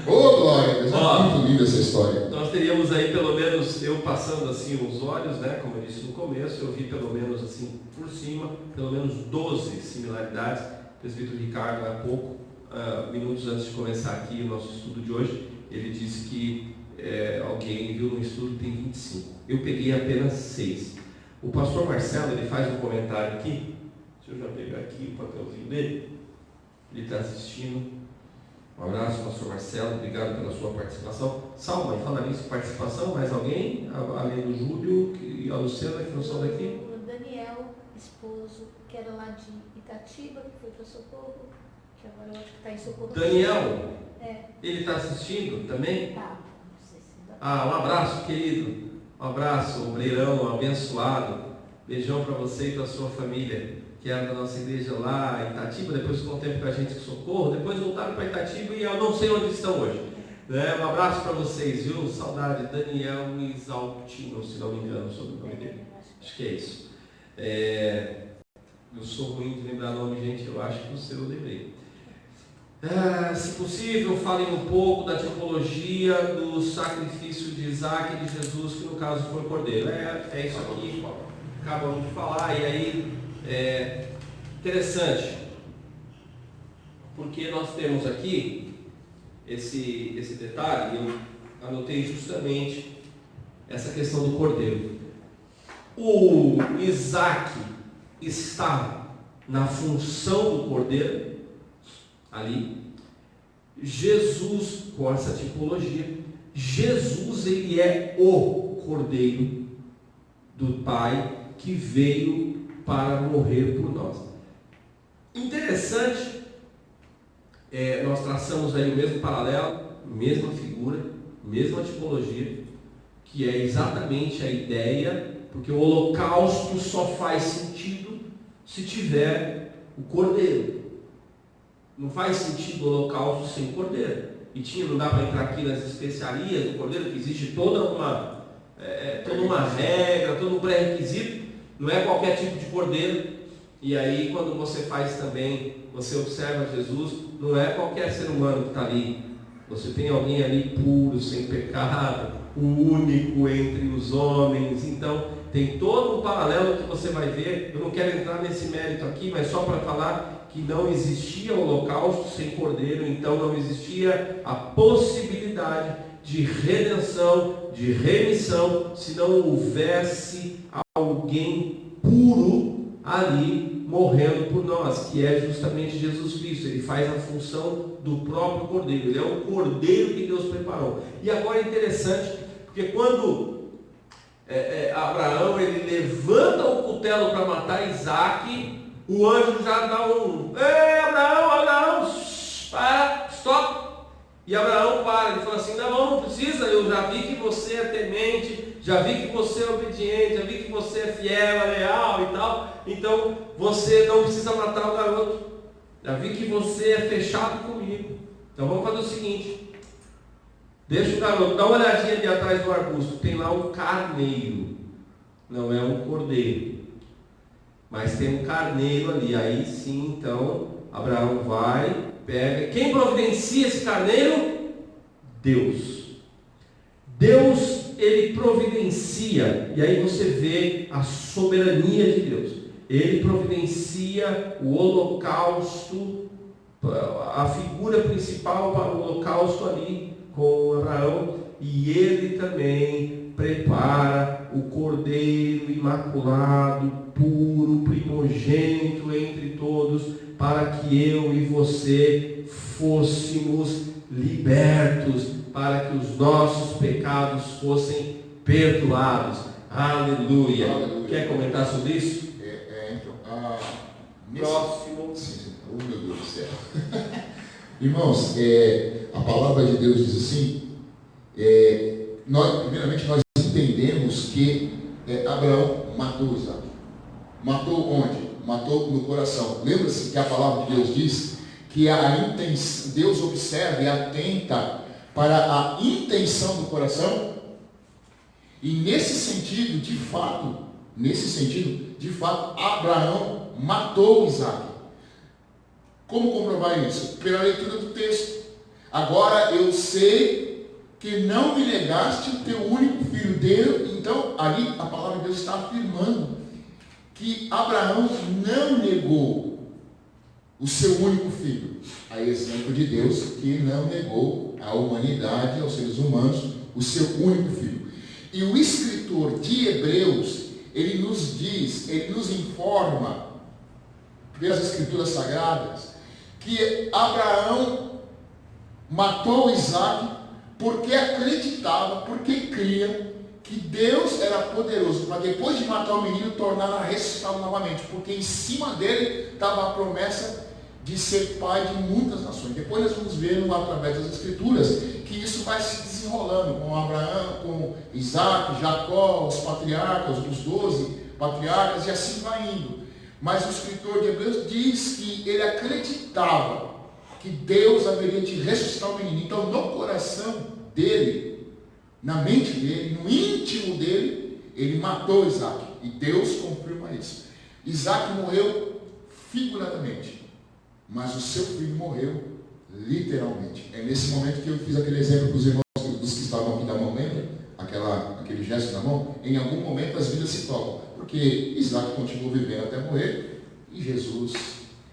Ô, glória! É muito linda essa história. Nós teríamos aí pelo menos, eu passando assim os olhos, né? Como eu disse no começo, eu vi pelo menos assim por cima, pelo menos 12 similaridades. O presbítero Ricardo, há pouco, minutos antes de começar aqui o nosso estudo de hoje, ele disse que alguém viu no estudo que tem 25. Eu peguei apenas 6. O pastor Marcelo, ele faz um comentário aqui. Deixa eu já pegar aqui o papelzinho dele. Ele está assistindo. Um abraço, pastor Marcelo, obrigado pela sua participação. Salma, e falar nisso, participação, mais alguém? Além do Júlio e a Luciana, que não são daqui? O Daniel, esposo, que era lá de Itatiba, que foi para Socorro, que agora eu acho que está em Socorro. Daniel, ele está assistindo também? Tá, não sei se ainda. Um abraço, querido. Um abraço, obreirão, abençoado. Beijão para você e para a sua família, que era da nossa igreja lá em Itatiba, depois ficou um tempo com a gente em Socorro, depois voltaram para Itatiba e eu não sei onde estão hoje. Um abraço para vocês, viu? Saudade, Daniel Isaltino, se não me engano, sobre o nome dele. Acho que é isso. Eu sou ruim de lembrar nome, gente, eu acho que o seu eu lembrei. Se possível, falem um pouco da tipologia do sacrifício de Isaac e de Jesus, que no caso foi o cordeiro. É isso aqui, acabamos de falar, e aí interessante, porque nós temos aqui esse detalhe, eu anotei justamente essa questão do cordeiro. O Isaac está na função do cordeiro, ali. Jesus, com essa tipologia, Jesus ele é o cordeiro do Pai que veio para morrer por nós. Interessante, nós traçamos aí o mesmo paralelo, mesma figura, mesma tipologia, que é exatamente a ideia, porque o holocausto só faz sentido se tiver o cordeiro. Não faz sentido o holocausto sem cordeiro. E não dá para entrar aqui nas especiarias do cordeiro, que existe toda uma regra, todo um pré-requisito. Não é qualquer tipo de cordeiro E aí quando você faz também, você observa Jesus, não é qualquer ser humano que está ali. Você tem alguém ali puro, sem pecado, o único entre os homens. Então tem todo um paralelo que você vai ver. Eu não quero entrar nesse mérito aqui, mas só para falar que não existia holocausto sem cordeiro, então não existia a possibilidade de redenção, de remissão, se não houvesse alguém puro ali morrendo por nós, que é justamente Jesus Cristo. Ele faz a função do próprio cordeiro, ele é o cordeiro que Deus preparou. E agora é interessante, porque quando Abraão ele levanta o cutelo para matar Isaac, o anjo já dá um: ei, Abraão, para, stop. E Abraão para, ele fala assim: não precisa, eu já vi que você é temente, já vi que você é obediente, já vi que você é fiel, é leal e tal, então você não precisa matar o garoto, já vi que você é fechado comigo, então vamos fazer o seguinte, deixa o garoto, dá uma olhadinha ali atrás do arbusto, tem lá um carneiro, não é um cordeiro, mas tem um carneiro ali. Aí sim, então Abraão vai, pega. Quem providencia esse carneiro? Deus. Deus, ele providencia. E aí você vê a soberania de Deus. Ele providencia o holocausto, a figura principal para o holocausto ali com Abraão. E ele também prepara o cordeiro imaculado, puro, primogênito entre todos, para que eu e você fôssemos libertos, para que os nossos pecados fossem perdoados. Aleluia. Aleluia. Quer comentar sobre isso? Então, Próximo. Sim. Oh, meu Deus do céu. Irmãos, a palavra de Deus diz assim, primeiramente nós entendemos que Abraão matou Isaac. Matou onde? Matou no coração. Lembra-se que a palavra de Deus diz que a intenção, Deus observa e atenta para a intenção do coração? E nesse sentido, de fato, Abraão matou Isaac. Como comprovar isso? Pela leitura do texto. Agora eu sei que não me negaste o teu único filho dele. Então, ali a palavra de Deus está afirmando que Abraão não negou o seu único filho. A exemplo de Deus, que não negou à humanidade, aos seres humanos, o seu único filho. E o escritor de Hebreus, ele nos diz, ele nos informa, pelas escrituras sagradas, que Abraão matou Isaac porque acreditava, porque cria que Deus era poderoso para depois de matar o menino tornar a ressuscitá-lo novamente, porque em cima dele estava a promessa de ser pai de muitas nações. Depois nós vamos ver através das escrituras que isso vai se desenrolando com Abraão, com Isaac, Jacó, os patriarcas, os 12 patriarcas, e assim vai indo. Mas o escritor de Hebreus diz que ele acreditava que Deus haveria de ressuscitar o menino. Então no coração dele, na mente dele, no íntimo dele, ele matou Isaac. E Deus confirma isso. Isaac morreu figuradamente, mas o seu filho morreu literalmente. É nesse momento que eu fiz aquele exemplo para os irmãos dos que estavam aqui da mão, lembra? Aquele gesto da mão. Em algum momento as vidas se tocam, porque Isaac continuou vivendo até morrer e Jesus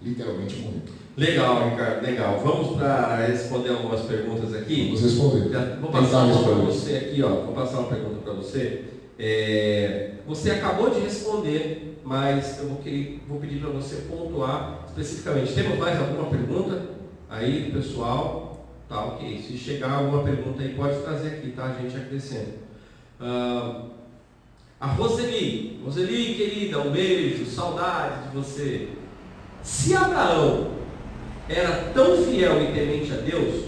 literalmente morreu. Legal, Ricardo, legal. Vamos para responder algumas perguntas aqui. Vamos responder. Vou passar uma para você aqui, ó. Vou passar uma pergunta para você. Você acabou de responder, mas eu vou pedir para você pontuar especificamente. Temos mais alguma pergunta aí do pessoal? Tá, ok. Se chegar alguma pergunta aí, pode trazer aqui, tá? A gente acrescenta. A Roseli, querida, um beijo, saudade de você. Se Abraão era tão fiel e temente a Deus,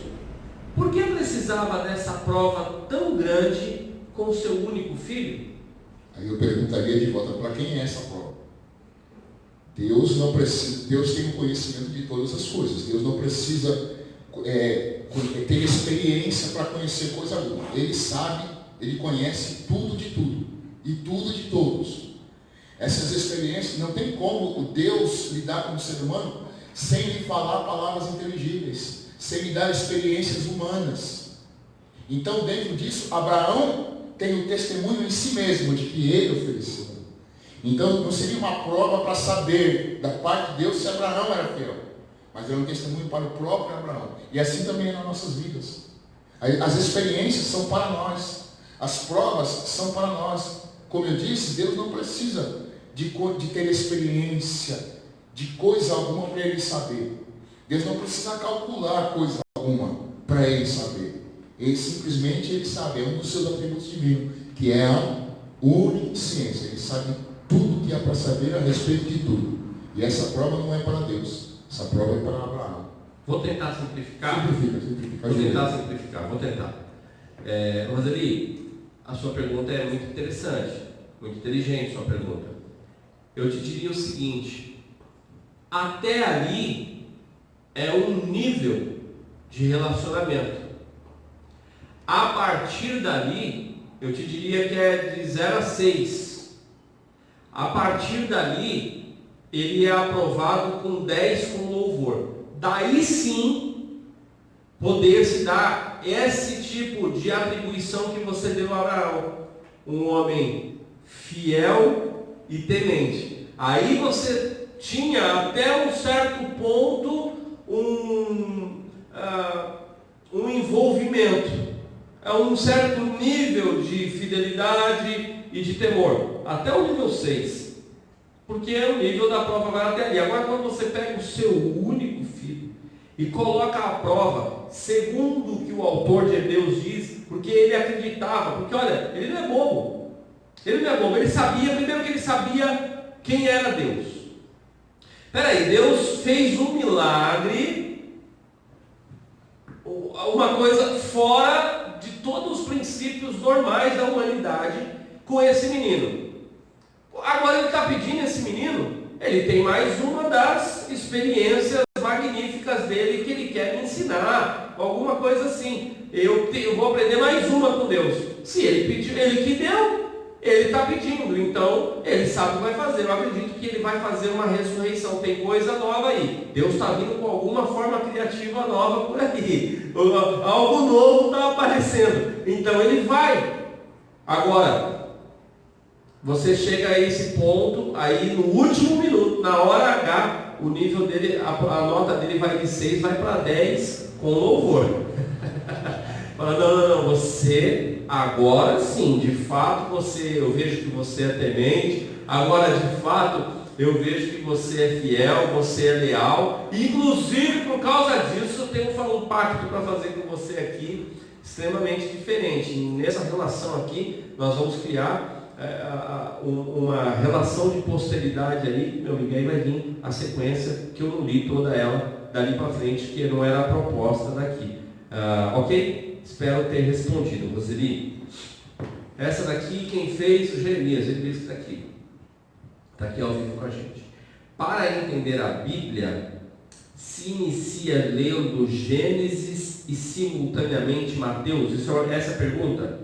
por que precisava dessa prova tão grande com o seu único filho? Aí eu perguntaria de volta, para quem é essa prova? Deus não precisa, Deus tem o conhecimento de todas as coisas. Deus não precisa ter experiência para conhecer coisa alguma. Ele sabe, ele conhece tudo de tudo e tudo de todos. Essas experiências, não tem como o Deus lidar com o ser humano sem lhe falar palavras inteligíveis, sem lhe dar experiências humanas. Então, dentro disso, Abraão tem o testemunho em si mesmo de que ele ofereceu. Então, não seria uma prova para saber da parte de Deus se Abraão era fiel, mas é um testemunho para o próprio Abraão. E assim também é nas nossas vidas. As experiências são para nós, as provas são para nós. Como eu disse, Deus não precisa de ter experiência de coisa alguma para ele saber. Deus não precisa calcular coisa alguma para ele saber. Ele simplesmente sabe, é um dos seus atributos divinos, que é a onisciência. Ele sabe tudo que há para saber a respeito de tudo. E essa prova não é para Deus, essa prova é para Abraão. Vou tentar simplificar. Simplifica. Vou tentar. Roseli, a sua pergunta é muito interessante, muito inteligente sua pergunta. Eu te diria o seguinte: até ali é um nível de relacionamento. A partir dali, eu te diria que é de 0 a 6. A partir dali, ele é aprovado com 10 com louvor. Daí sim, poder se dar esse tipo de atribuição que você deu a Abraão. Um homem fiel e temente. Aí você tinha até um certo ponto um envolvimento, um certo nível de fidelidade e de temor, até o nível 6, porque é o nível da prova vai até ali. Agora, quando você pega o seu único filho e coloca a prova, segundo o que o autor de Hebreus diz, porque ele acreditava, porque olha, ele não é bobo, ele sabia, primeiro que ele sabia quem era Deus. Peraí, Deus fez um milagre, uma coisa fora de todos os princípios normais da humanidade com esse menino. Agora ele está pedindo esse menino, ele tem mais uma das experiências magníficas dele que ele quer me ensinar, alguma coisa assim. Eu vou aprender mais uma com Deus. Se ele pediu, ele que deu, ele está pedindo, então ele sabe o que vai fazer. Eu acredito que ele vai fazer uma ressurreição, tem coisa nova aí. Deus está vindo com alguma forma criativa nova por aí, algo novo está aparecendo, então ele vai. Agora, você chega a esse ponto, aí no último minuto, na hora H, o nível dele, a nota dele vai de 6, vai para 10 com louvor. Fala, não, você, agora sim, de fato eu vejo que você é temente, agora de fato eu vejo que você é fiel, você é leal, inclusive por causa disso eu tenho um pacto para fazer com você aqui, extremamente diferente. E nessa relação aqui, nós vamos criar uma relação de posteridade aí, meu amigo, aí vai vir a sequência que eu não li toda ela dali para frente, que não era a proposta daqui. Ok? Espero ter respondido, Roseli. Essa daqui, quem fez? O Jeremias, ele disse que está aqui ao vivo com a gente. Para entender a Bíblia, se inicia lendo Gênesis e simultaneamente Mateus? Essa é a pergunta?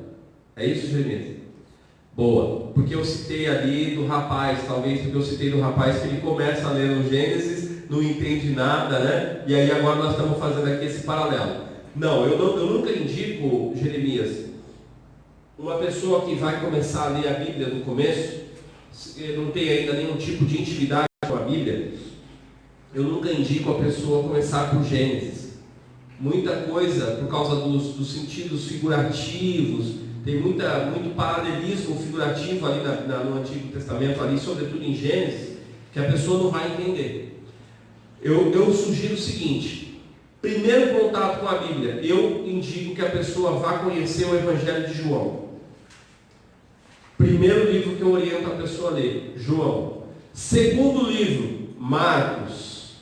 É isso, Jeremias? Boa, porque eu citei ali do rapaz, talvez porque eu citei do rapaz que ele começa a ler o Gênesis, não entende nada, né? E aí agora nós estamos fazendo aqui esse paralelo. Não, eu nunca indico, Jeremias, uma pessoa que vai começar a ler a Bíblia no começo, não tem ainda nenhum tipo de intimidade com a Bíblia, eu nunca indico a pessoa começar por Gênesis. Muita coisa, por causa dos sentidos figurativos, tem muito paralelismo figurativo ali no Antigo Testamento, ali, sobretudo em Gênesis, que a pessoa não vai entender. Eu sugiro o seguinte: primeiro contato com a Bíblia, eu indico que a pessoa vá conhecer o Evangelho de João. Primeiro livro que eu oriento a pessoa a ler, João. Segundo livro, Marcos.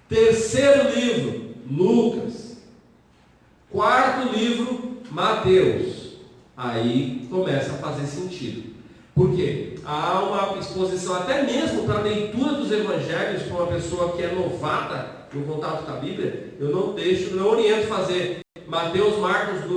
Terceiro livro, Lucas. Quarto livro, Mateus. Aí começa a fazer sentido. Por quê? Há uma exposição até mesmo para a leitura dos evangelhos para uma pessoa que é novata no contato com a Bíblia. Eu não oriento fazer Mateus, Marcos,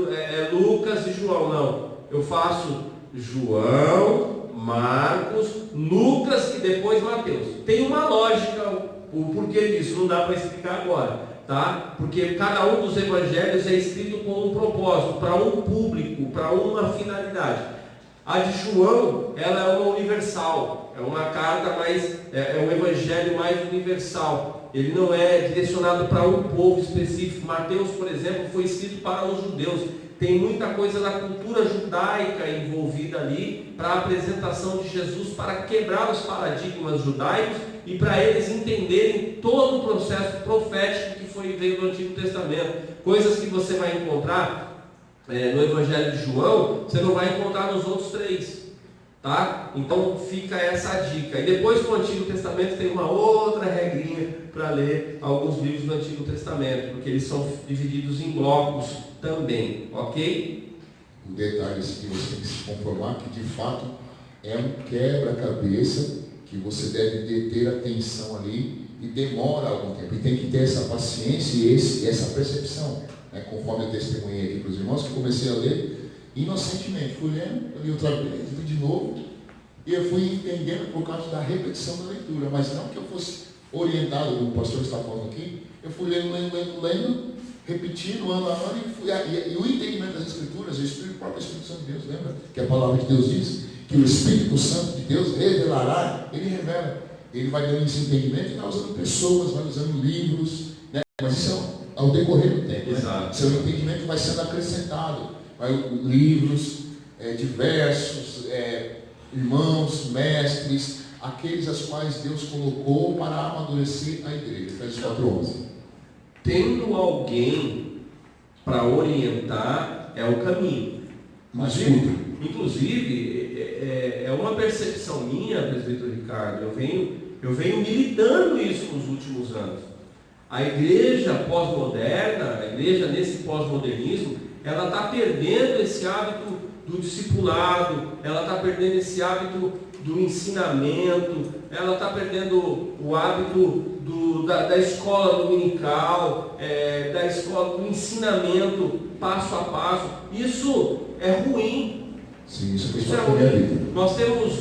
Lucas e João, não. Eu faço João, Marcos, Lucas e depois Mateus. Tem uma lógica, o porquê disso, não dá para explicar agora, tá? Porque cada um dos evangelhos é escrito com um propósito, para um público, para uma finalidade. A de João, ela é uma universal, é uma carta mais, é um evangelho mais universal. Ele não é direcionado para um povo específico. Mateus, por exemplo, foi escrito para os judeus. Tem muita coisa da cultura judaica envolvida ali para a apresentação de Jesus, para quebrar os paradigmas judaicos e para eles entenderem todo o processo profético que veio do Antigo Testamento. Coisas que você vai encontrar no Evangelho de João, você não vai encontrar nos outros 3. Tá? Então fica essa dica. E depois no Antigo Testamento tem uma outra regrinha para ler alguns livros do Antigo Testamento, porque eles são divididos em blocos também, ok? O detalhe é que você tem que se conformar que de fato é um quebra-cabeça que você deve ter atenção ali e demora algum tempo. E tem que ter essa paciência e essa percepção, né? Conforme eu testemunhei aqui para os irmãos, que eu comecei a ler inocentemente, fui lendo, eu li outra vez, li de novo, e eu fui entendendo por causa da repetição da leitura, mas não que eu fosse orientado, como o pastor está falando aqui, eu fui lendo, repetindo, ano a ano, e o entendimento das Escrituras, o próprio Espírito Santo de Deus, lembra que a palavra de Deus diz que o Espírito Santo de Deus revelará, ele revela, ele vai dando esse entendimento e vai usando pessoas, vai usando livros, né? Mas isso é ao decorrer do tempo, né? Seu entendimento vai sendo acrescentado. Livros diversos, irmãos, mestres, aqueles aos quais Deus colocou para amadurecer a igreja. Efésios 4:11. Tendo alguém para orientar é o caminho. Mas inclusive é uma percepção minha, presbítero Ricardo, eu venho militando isso nos últimos anos. A igreja pós-moderna, a igreja nesse pós-modernismo, ela está perdendo esse hábito do discipulado, ela está perdendo esse hábito do ensinamento, ela está perdendo o hábito da escola dominical, da escola do ensinamento passo a passo. Isso é ruim. Sim, isso é ruim. Nós temos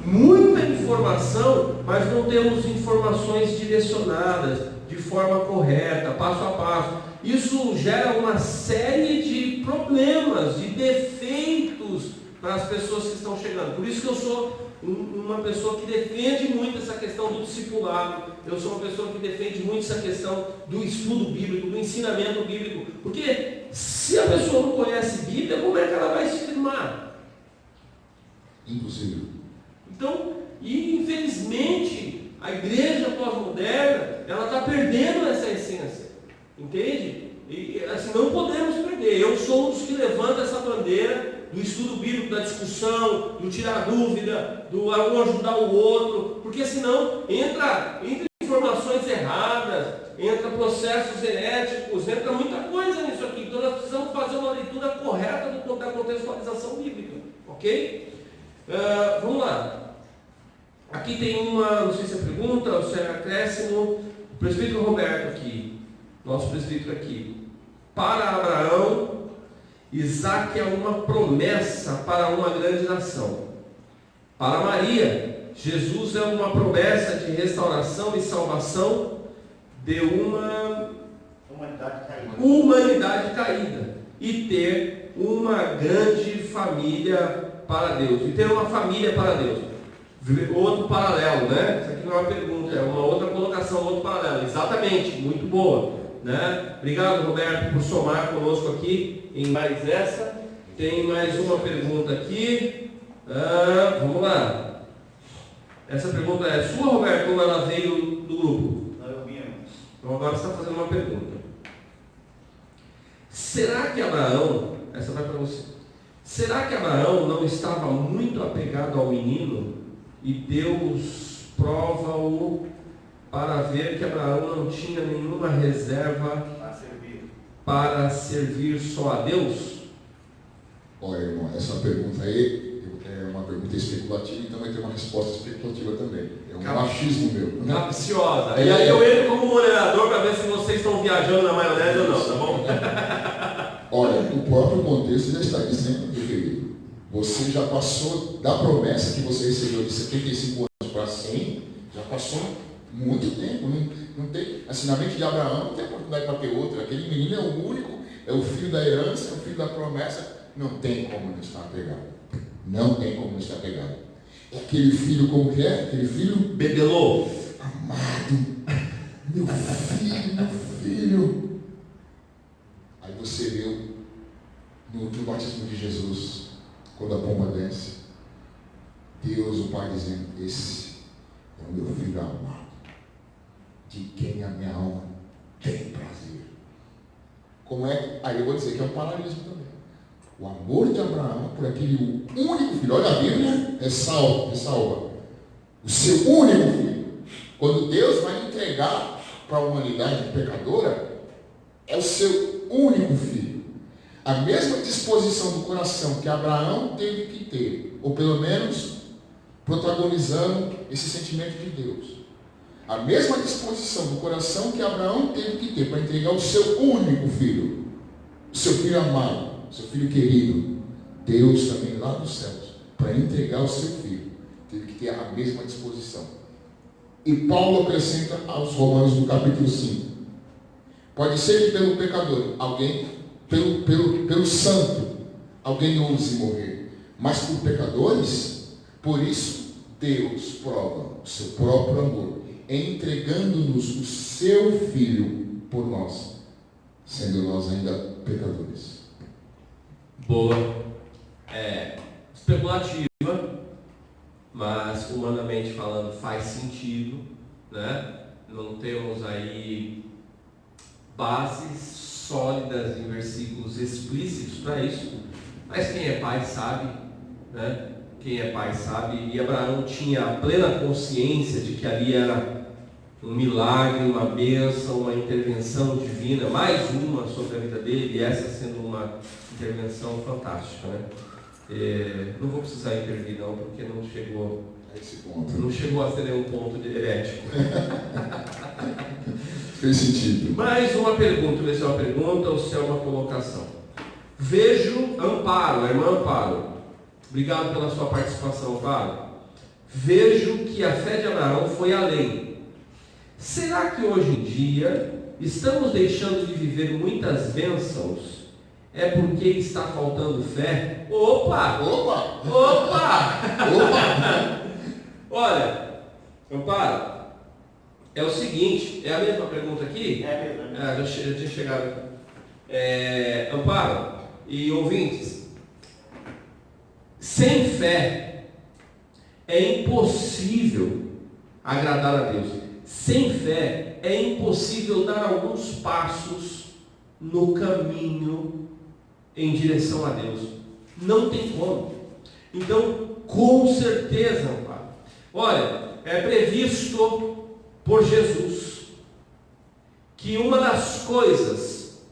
muita informação, mas não temos informações direcionadas de forma correta, passo a passo. Isso gera uma série de problemas, de defeitos para as pessoas que estão chegando. Por isso que eu sou uma pessoa que defende muito essa questão do discipulado. Eu sou uma pessoa que defende muito essa questão do estudo bíblico, do ensinamento bíblico. Porque se a pessoa não conhece Bíblia, como é que ela vai se firmar? Impossível. Então, e infelizmente, a igreja pós-moderna, ela está perdendo essa essência. Entende? E assim, não podemos perder. Eu sou um dos que levanta essa bandeira do estudo bíblico, da discussão, do tirar dúvida, do um ajudar o outro, porque senão entra informações erradas, entra processos heréticos, entra muita coisa nisso aqui. Então nós precisamos fazer uma leitura correta da contextualização bíblica, ok? Vamos lá. Aqui tem uma, não sei se é pergunta ou se é acréscimo. O presbítero Roberto aqui, nosso presbítero aqui. Para Abraão, Isaque é uma promessa para uma grande nação. Para Maria, Jesus é uma promessa de restauração e salvação de uma humanidade caída. E ter uma grande família para Deus. E ter uma família para Deus. Outro paralelo, né? Isso aqui não é uma pergunta, é uma outra colocação, outro paralelo. Exatamente, muito boa. Né? Obrigado, Roberto, por somar conosco aqui em mais essa. Tem mais uma pergunta aqui. Vamos lá. Essa pergunta é sua, Roberto, ou ela veio do grupo? Não, eu vi antes. Então agora você está fazendo uma pergunta. Será que Abraão, essa vai para você, será que Abraão não estava muito apegado ao menino e Deus prova-o para ver que Abraão não tinha nenhuma reserva para servir só a Deus? Olha, irmão, essa pergunta aí é uma pergunta especulativa, então vai ter uma resposta especulativa também. É um machismo meu. Né? Capciosa. E aí eu entro como moderador para ver se vocês estão viajando na maionese ou não, tá bom? Olha, o próprio contexto já está dizendo, meu querido, Você já passou da promessa que você recebeu de 75 anos para 100, já passou muito tempo. Não tem, assim, na mente de Abraão não tem oportunidade para ter outra. Aquele menino é o único, é o filho da herança, é o filho da promessa. Não tem como não estar apegado. Não tem como não estar apegado. Aquele filho, como que é? Aquele filho Bebelô. amado. Meu filho, meu filho. Aí você viu no batismo de Jesus, quando a pomba desce, Deus, o Pai, dizendo: esse é o meu filho amado, de quem a minha alma tem prazer. Como é? Aí eu vou dizer que é um paralelismo também. O amor de Abraão por aquele único filho. Olha, a Bíblia ressalva. O seu único filho. Quando Deus vai entregar para a humanidade pecadora, é o seu único filho. A mesma disposição do coração que Abraão teve que ter, ou pelo menos protagonizando esse sentimento de Deus. A mesma disposição do coração que Abraão teve que ter para entregar o seu único filho, o seu filho amado, seu filho querido, Deus também lá dos céus, para entregar o seu filho, teve que ter a mesma disposição. E Paulo acrescenta aos Romanos no capítulo 5. Pode ser que pelo pecador, alguém, pelo santo, alguém ouse morrer. Mas por pecadores, por isso Deus prova o seu próprio amor, entregando-nos o seu Filho por nós, sendo nós ainda pecadores. Boa. Especulativa, mas humanamente falando faz sentido, né? Não temos aí bases sólidas em versículos explícitos para isso, mas quem é pai sabe, né? Quem é pai sabe, e Abraão tinha a plena consciência de que ali era um milagre, uma bênção, uma intervenção divina, mais uma sobre a vida dele, e essa sendo uma intervenção fantástica, né? Não vou precisar intervir não, porque não chegou a esse ponto. Não chegou a ser nenhum ponto de herético. Fez sentido. Mais uma pergunta, ver se é uma pergunta ou se é uma colocação. Vejo Amparo, a irmã Amparo. Obrigado pela sua participação, Amparo. Vejo que a fé de Abraão foi além. Será que hoje em dia estamos deixando de viver muitas bênçãos? É porque está faltando fé? Opa! Olha, Amparo, é o seguinte, é a mesma pergunta aqui? É mesmo. Já tinha chegado. Amparo e ouvintes, sem fé é impossível agradar a Deus. Sem fé é impossível dar alguns passos no caminho em direção a Deus. Não tem como. Então, com certeza, Amparo. Olha, é previsto por Jesus que uma das coisas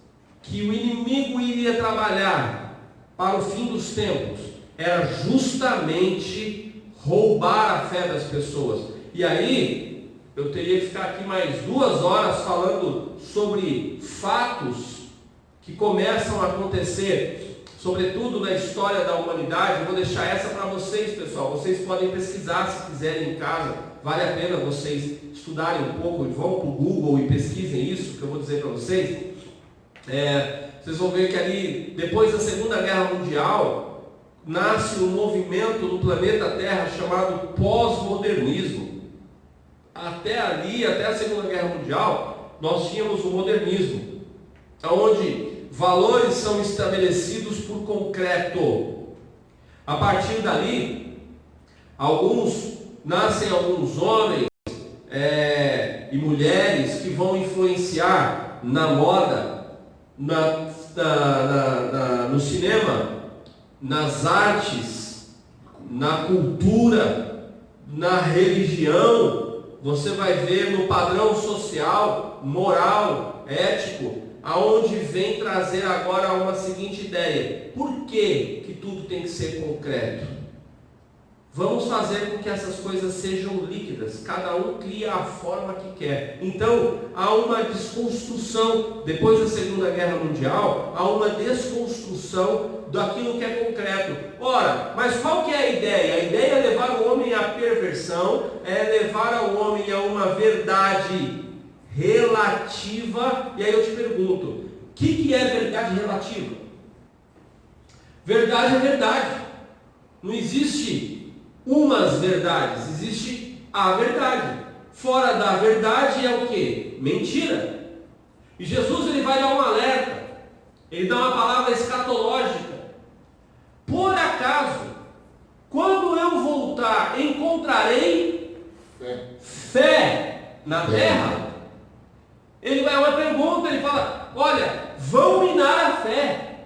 que o inimigo iria trabalhar para o fim dos tempos era justamente roubar a fé das pessoas. E aí eu teria que ficar aqui mais 2 horas falando sobre fatos que começam a acontecer, sobretudo na história da humanidade. Eu vou deixar essa para vocês, pessoal. Vocês podem pesquisar se quiserem em casa. Vale a pena vocês estudarem um pouco, vão para o Google e pesquisem isso, que eu vou dizer para vocês. Vocês vão ver que ali, depois da Segunda Guerra Mundial, nasce um movimento no planeta Terra chamado pós-modernismo. Até ali, até a Segunda Guerra Mundial, nós tínhamos o modernismo, onde valores são estabelecidos por concreto. A partir dali, nascem alguns homens e mulheres que vão influenciar na moda, no cinema, nas artes, na cultura, na religião. Você vai ver no padrão social, moral, ético, aonde vem trazer agora uma seguinte ideia: por que tudo tem que ser concreto? Vamos fazer com que essas coisas sejam líquidas. Cada um cria a forma que quer. Então, há uma desconstrução. Depois da Segunda Guerra Mundial, há uma desconstrução daquilo que é concreto. Ora, mas qual que é a ideia? A ideia é levar o homem à perversão, é levar ao homem a uma verdade relativa. E aí eu te pergunto, o que é verdade relativa? Verdade é verdade. Não existe umas verdades, existe a verdade. Fora da verdade é o que? Mentira. E Jesus ele vai dar um alerta, ele dá uma palavra escatológica. Por acaso, quando eu voltar, encontrarei fé na terra? Ele vai uma pergunta, ele fala, olha, vão minar a fé.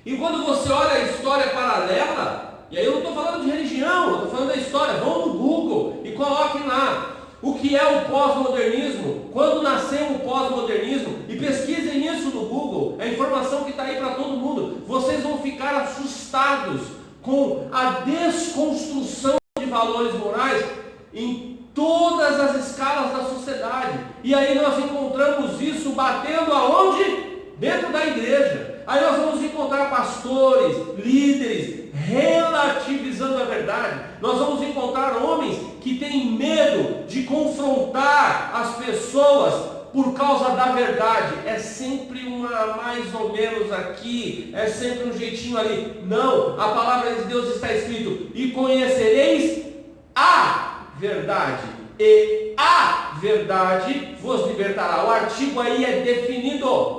E quando você olha a história paralela, e aí eu não estou falando de religião, eu estou falando da história. Vão no Google e coloquem lá o que é o pós-modernismo, quando nasceu o pós-modernismo, e pesquisem isso no Google, é a informação que está aí para todo mundo. Vocês vão ficar assustados com a desconstrução de valores morais em todas as escalas da sociedade. E aí nós encontramos isso batendo aonde? Dentro da igreja. Aí nós vamos encontrar pastores, líderes, relativizando a verdade. Nós vamos encontrar homens que têm medo de confrontar as pessoas por causa da verdade. É sempre uma mais ou menos aqui, é sempre um jeitinho ali. Não, a palavra de Deus está escrito, e conhecereis a verdade, e a verdade vos libertará. O artigo aí é definido.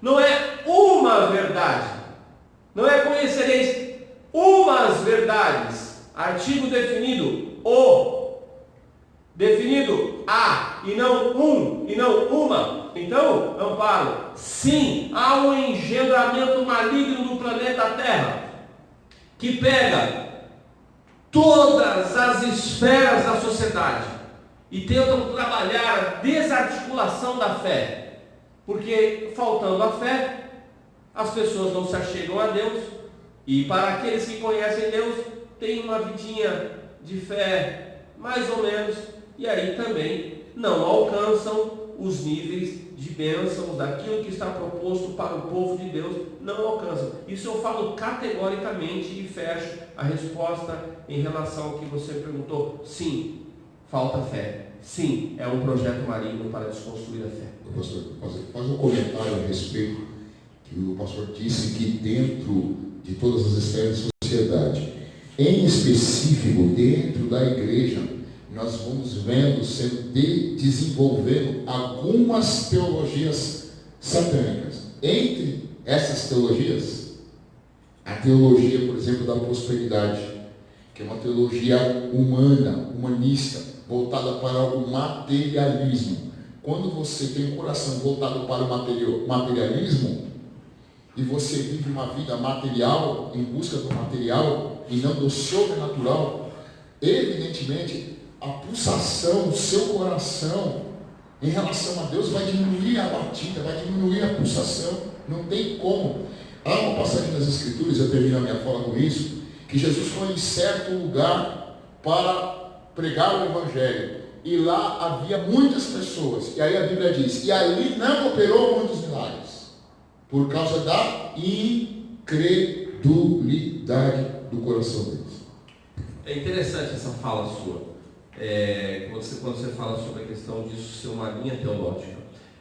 Não é uma verdade. Não é conhecereis umas verdades. Artigo definido, o. Definido, a, e não um, e não uma. Então, Amparo, sim, há um engendramento maligno no planeta Terra, que pega todas as esferas da sociedade e tentam trabalhar a desarticulação da fé. Porque faltando a fé, as pessoas não se achegam a Deus, e para aqueles que conhecem Deus, tem uma vidinha de fé mais ou menos, e aí também não alcançam os níveis de bênçãos daquilo que está proposto para o povo de Deus, não alcançam. Isso eu falo categoricamente e fecho a resposta em relação ao que você perguntou. Sim, falta fé. Sim, é um projeto maligno para desconstruir a fé. Pastor, faz um comentário a respeito que o pastor disse que dentro de todas as esferas da sociedade, em específico dentro da igreja, nós vamos vendo, desenvolvendo algumas teologias satânicas. Entre essas teologias, a teologia, por exemplo, da prosperidade, que é uma teologia humana, humanista, voltada para o materialismo. Quando você tem um coração voltado para o materialismo, e você vive uma vida material, em busca do material, e não do sobrenatural, evidentemente, a pulsação do seu coração em relação a Deus vai diminuir a batida, vai diminuir a pulsação, não tem como. Há uma passagem nas Escrituras, eu termino a minha fala com isso, que Jesus foi em certo lugar para pregar o Evangelho, e lá havia muitas pessoas, e aí a Bíblia diz, e ali não operou muitos milagres, por causa da incredulidade do coração deles. É interessante essa fala sua, quando você fala sobre a questão disso ser uma linha teológica,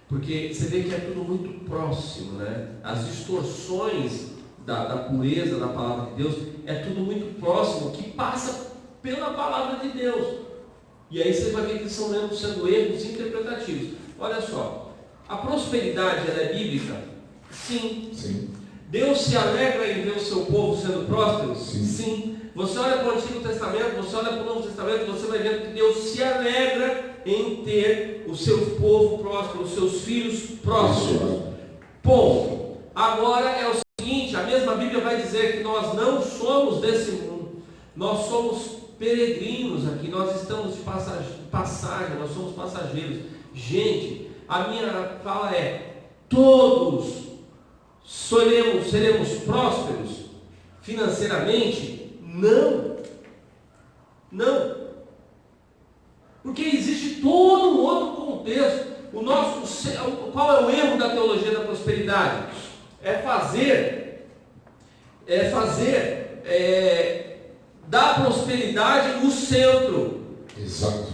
porque você vê que é tudo muito próximo, né? As distorções da pureza da palavra de Deus, é tudo muito próximo, que passa pela palavra de Deus. E aí você vai ver que são sendo erros interpretativos. Olha só, a prosperidade ela é bíblica? Sim. Sim. Deus se alegra em ver o seu povo sendo próspero? Sim. Sim. Você olha para o Antigo Testamento, você olha para o Novo Testamento, você vai ver que Deus se alegra em ter o seu povo próspero, os seus filhos prósperos. Ponto. Agora é o seguinte, a mesma Bíblia vai dizer que nós não somos desse mundo, nós somos peregrinos aqui, nós estamos de passagem, nós somos passageiros. Gente, a minha fala é, todos seremos prósperos financeiramente? Não. Não. Porque existe todo um outro contexto. Qual é o erro da teologia da prosperidade? É fazer da prosperidade o centro. Exato.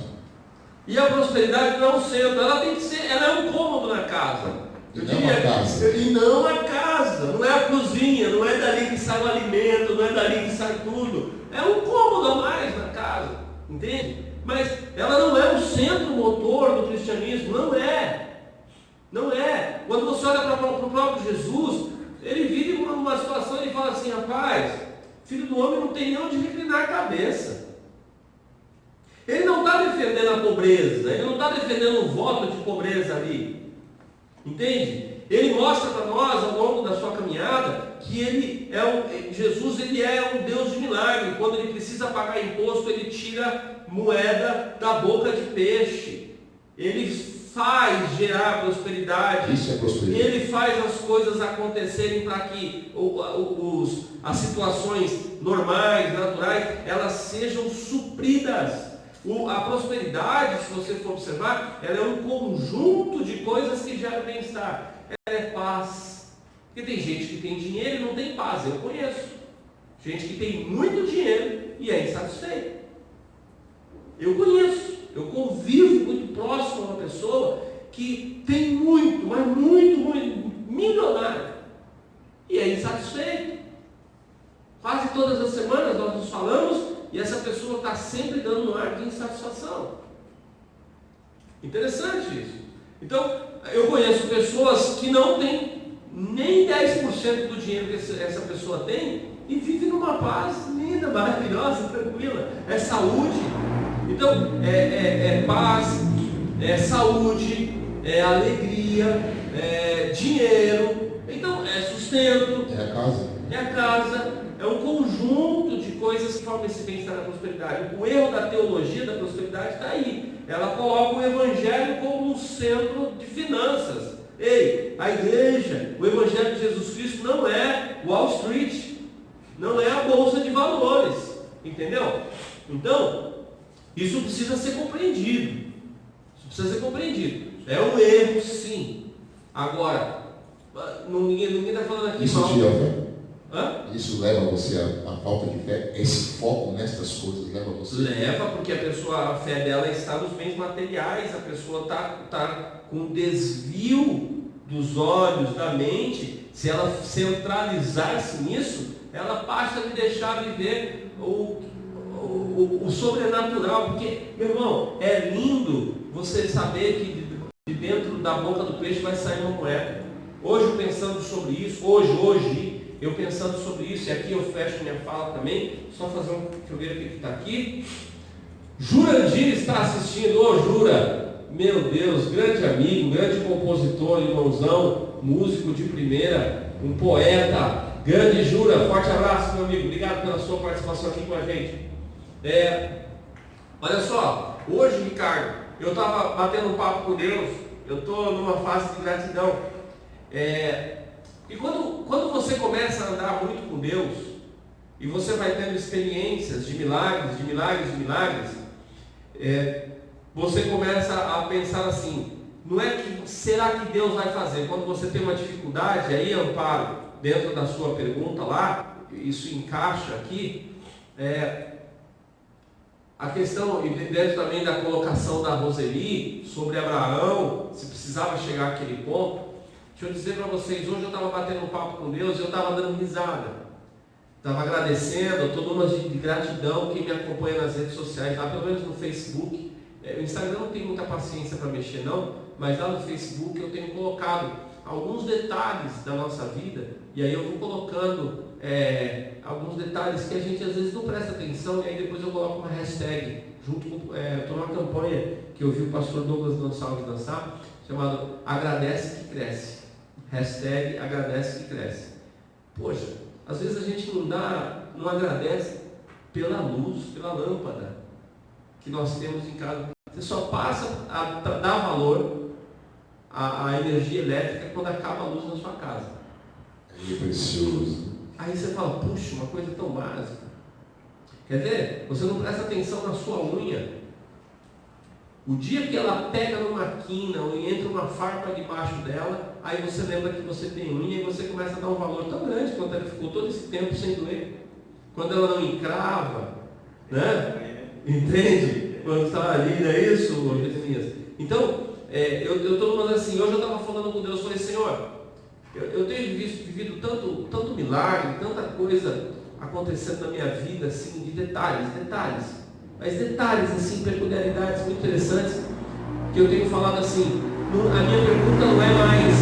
E a prosperidade não é o centro, ela tem que ser, ela é um cômodo na casa. E não uma casa. E não a casa, não é a cozinha, não é dali que sai o alimento, não é dali que sai tudo. É um cômodo a mais na casa, entende? Mas ela não é o centro motor do cristianismo, não é. Não é. Quando você olha para o próprio Jesus, ele vive uma situação e ele fala assim, rapaz, filho do homem não tem nem onde reclinar a cabeça. Ele não está defendendo a pobreza, ele não está defendendo o voto de pobreza ali. Entende? Ele mostra para nós, ao longo da sua caminhada, que Jesus ele é um Deus de milagre. Quando ele precisa pagar imposto, ele tira moeda da boca de peixe. Ele faz gerar prosperidade. Isso é prosperidade. Ele faz as coisas acontecerem para que as situações normais, naturais, elas sejam supridas. A prosperidade, se você for observar, ela é um conjunto de coisas que geram bem-estar. Ela é paz. Porque tem gente que tem dinheiro e não tem paz. Eu conheço. Gente que tem muito dinheiro e é insatisfeito. Eu conheço. Eu convivo muito próximo a uma pessoa que tem muito, mas muito, milionário. E é insatisfeito. Quase todas as semanas nós nos falamos. E essa pessoa está sempre dando um ar de insatisfação. Interessante isso. Então, eu conheço pessoas que não têm nem 10% do dinheiro que essa pessoa tem e vive numa paz linda, maravilhosa, tranquila. É saúde. Então, é paz, é saúde, é alegria, é dinheiro. Então, é sustento. É a casa. É a casa. É um conjunto de coisas que formam esse bem-estar da prosperidade. O erro da teologia da prosperidade está aí. Ela coloca o evangelho como um centro de finanças. Ei, a igreja, o evangelho de Jesus Cristo não é Wall Street, não é a bolsa de valores, entendeu? Então, isso precisa ser compreendido. Isso precisa ser compreendido. É um erro, sim. Agora, ninguém está falando aqui Isso mal. tira a fé? Hã? Isso leva você a falta de fé? Esse foco nestas coisas leva você? Leva, porque a fé dela está nos bens materiais. A pessoa está com desvio dos olhos, da mente. Se ela centralizar-se nisso, ela passa de deixar viver o sobrenatural. Porque, meu irmão, é lindo você saber que de dentro da boca do peixe vai sair uma moeda. Hoje, pensando sobre isso, eu pensando sobre isso, e aqui eu fecho minha fala também, só fazer deixa eu ver o que está aqui. Jurandir está assistindo. Ô Jura, meu Deus, grande amigo, grande compositor, irmãozão, músico de primeira, um poeta, grande Jura, forte abraço, meu amigo, obrigado pela sua participação aqui com a gente. Olha só, hoje, Ricardo, eu estava batendo um papo com Deus, eu estou numa fase de gratidão. E quando você começa a andar muito com Deus, e você vai tendo experiências de milagres, você começa a pensar assim, não é que será que Deus vai fazer? Quando você tem uma dificuldade, aí Amparo, dentro da sua pergunta lá, isso encaixa aqui, a questão, e dentro também da colocação da Roseli, sobre Abraão, se precisava chegar àquele ponto. Deixa eu dizer para vocês, hoje eu estava batendo um papo com Deus e eu estava dando risada. Estava agradecendo, eu estou numa de gratidão quem me acompanha nas redes sociais, lá pelo menos no Facebook. O Instagram não tem muita paciência para mexer não, mas lá no Facebook eu tenho colocado alguns detalhes da nossa vida, e aí eu vou colocando alguns detalhes que a gente às vezes não presta atenção, e aí depois eu coloco uma hashtag, junto com, estou numa campanha que eu vi o pastor Douglas Gonçalves lançar, chamado Agradece que Cresce. Hashtag agradece que cresce. Poxa, às vezes a gente não agradece pela luz, pela lâmpada que nós temos em casa. Você só passa a dar valor à energia elétrica quando acaba a luz na sua casa. É precioso. Aí você fala, puxa, uma coisa tão básica. Quer ver? Você não presta atenção na sua unha. O dia que ela pega numa quina ou entra uma farpa debaixo dela, aí você lembra que você tem unha e você começa a dar um valor tão grande quanto ela ficou todo esse tempo sem doer. Quando ela não encrava, né? Entende? Quando está ali, não é isso, Jeremias? Então, eu estou falando assim, hoje eu estava falando com Deus, falei, Senhor, eu tenho vivido tanto milagre, tanta coisa acontecendo na minha vida, assim, de detalhes, mas detalhes, assim, peculiaridades muito interessantes, que eu tenho falado assim, a minha pergunta não é mais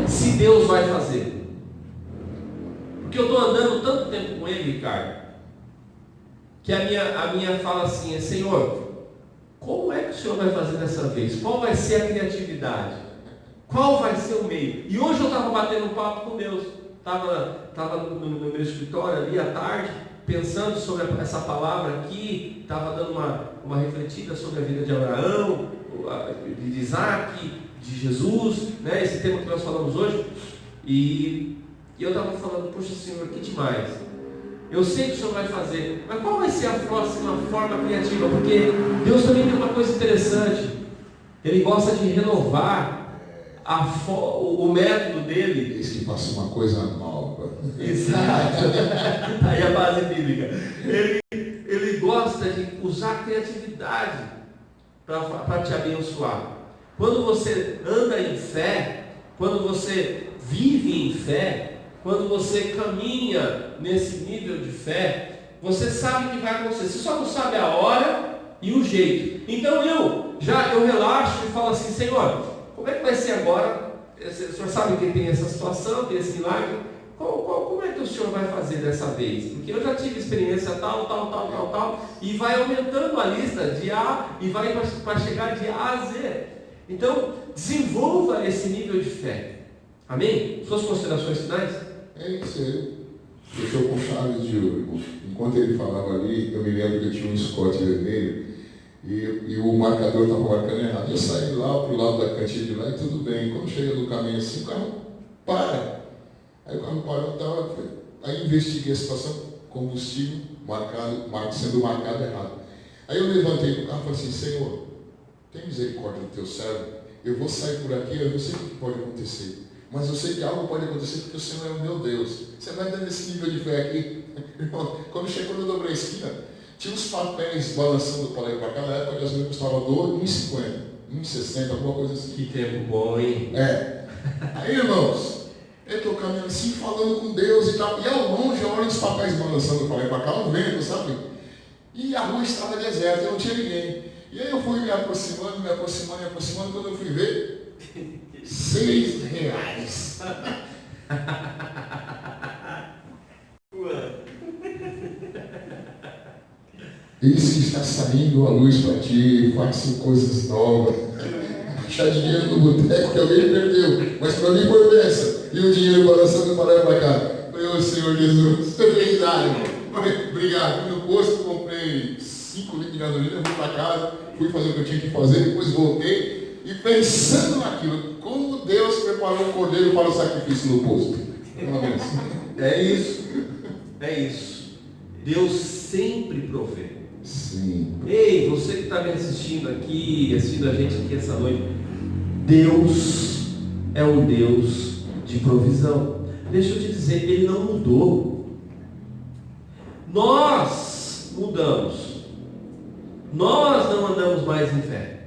se Deus vai fazer, porque eu estou andando tanto tempo com Ele, Ricardo, que a minha fala assim, Senhor, como é que o Senhor vai fazer dessa vez? Qual vai ser a criatividade? Qual vai ser o meio? E hoje eu estava batendo um papo com Deus, estava no meu escritório ali à tarde, pensando sobre essa palavra aqui, estava dando uma refletida sobre a vida de Abraão, de Isaac, de Jesus, né, esse tema que nós falamos hoje, e eu estava falando, poxa Senhor, que demais, eu sei que o Senhor vai fazer, mas qual vai ser a próxima forma criativa? Porque Deus também tem uma coisa interessante, Ele gosta de renovar o método dele. Diz que faça uma coisa nova. Exato. Aí a base bíblica. Ele gosta de usar a criatividade para te abençoar. Quando você anda em fé, quando você vive em fé, quando você caminha nesse nível de fé, você sabe o que vai acontecer. Você só não sabe a hora e o jeito. Então eu relaxo e falo assim, Senhor, como é que vai ser agora? O Senhor sabe que tem essa situação, tem esse milagre. Como é que o Senhor vai fazer dessa vez? Porque eu já tive experiência tal, e vai aumentando a lista de A e vai para chegar de A a Z. Então, desenvolva esse nível de fé. Amém? Suas considerações finais? É isso aí. Fechou com chaves de ouro. Enquanto ele falava ali, eu me lembro que eu tinha um Scott vermelho e o marcador estava marcando errado. Eu saí lá para o lado da cantina de lá e tudo bem. Quando chega no caminho assim, o carro para. Aí o carro parou, aí investiguei a situação, combustível sendo marcado errado. Aí eu levantei do carro e falei assim, Senhor, tem misericórdia do teu servo, eu vou sair por aqui, eu não sei o que pode acontecer, mas eu sei que algo pode acontecer porque o Senhor é o meu Deus. Você vai dando esse nível de fé aqui. Quando chegou no dobrei a esquina, tinha uns papéis balançando para lá e para cá, na época que as gasolina custava R$1,50, R$1,60, alguma coisa assim. Que tempo bom, hein? Aí, irmãos, eu estou caminhando assim, falando com Deus e tal, e ao longe eu olho os papéis balançando para lá e para cá, um vento, sabe? E a rua estava deserta, não tinha ninguém. E aí eu fui me aproximando, quando eu fui ver, R$6. Isso está saindo a luz para ti, faça coisas novas. Achar dinheiro no boteco que alguém perdeu, mas para mim foi bênção. E o dinheiro balançando para lá e para cá. Falei, ô Senhor Jesus, obrigado. Fui no posto, comprei 5 litros de gasolina, fui para casa, fui fazer o que eu tinha que fazer, depois voltei. E pensando naquilo, como Deus preparou o cordeiro para o sacrifício no posto. É isso. Deus sempre provê. Sim. Ei, você que está me assistindo a gente aqui essa noite, Deus é um Deus de provisão. Deixa eu te dizer, Ele não mudou. Nós mudamos. Nós não andamos mais em fé.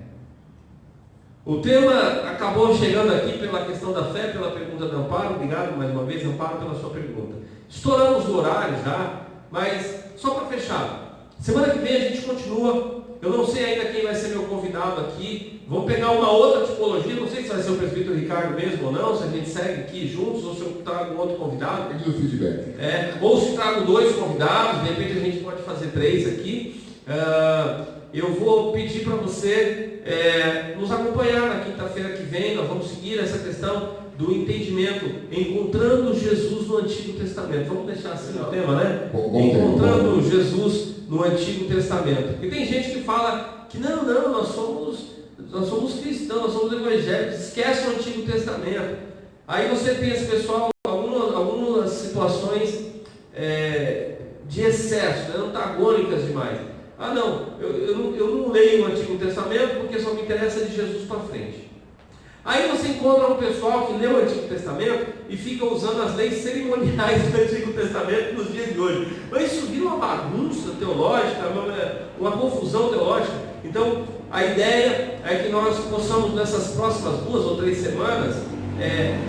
O tema acabou chegando aqui pela questão da fé, pela pergunta do Amparo. Obrigado mais uma vez, Amparo, pela sua pergunta. Estouramos o horário já, mas só para fechar. Semana que vem a gente continua. Eu não sei ainda quem vai ser meu convidado aqui. Vamos pegar uma outra tipologia. Não sei se vai ser o presbítero Ricardo mesmo ou não. Se a gente segue aqui juntos ou se eu trago um outro convidado. Tem o feedback. Ou se trago 2 convidados. De repente a gente pode fazer 3 aqui. Eu vou pedir para você nos acompanhar na quinta-feira que vem. Nós vamos seguir essa questão do entendimento, encontrando Jesus no Antigo Testamento. Vamos deixar assim o tema, né? Encontrando Jesus no Antigo Testamento. Porque tem gente que fala que não, nós somos cristãos, nós somos evangélicos, esquece o Antigo Testamento. Aí você tem esse pessoal, algumas situações de excesso, né? Antagônicas demais. Ah não, eu não leio o Antigo Testamento porque só me interessa de Jesus para frente. Aí você encontra um pessoal que lê o Antigo Testamento e fica usando as leis cerimoniais do Antigo Testamento nos dias de hoje. Mas isso vira uma bagunça teológica, uma confusão teológica. Então, a ideia é que nós possamos, nessas próximas 2 ou 3 semanas,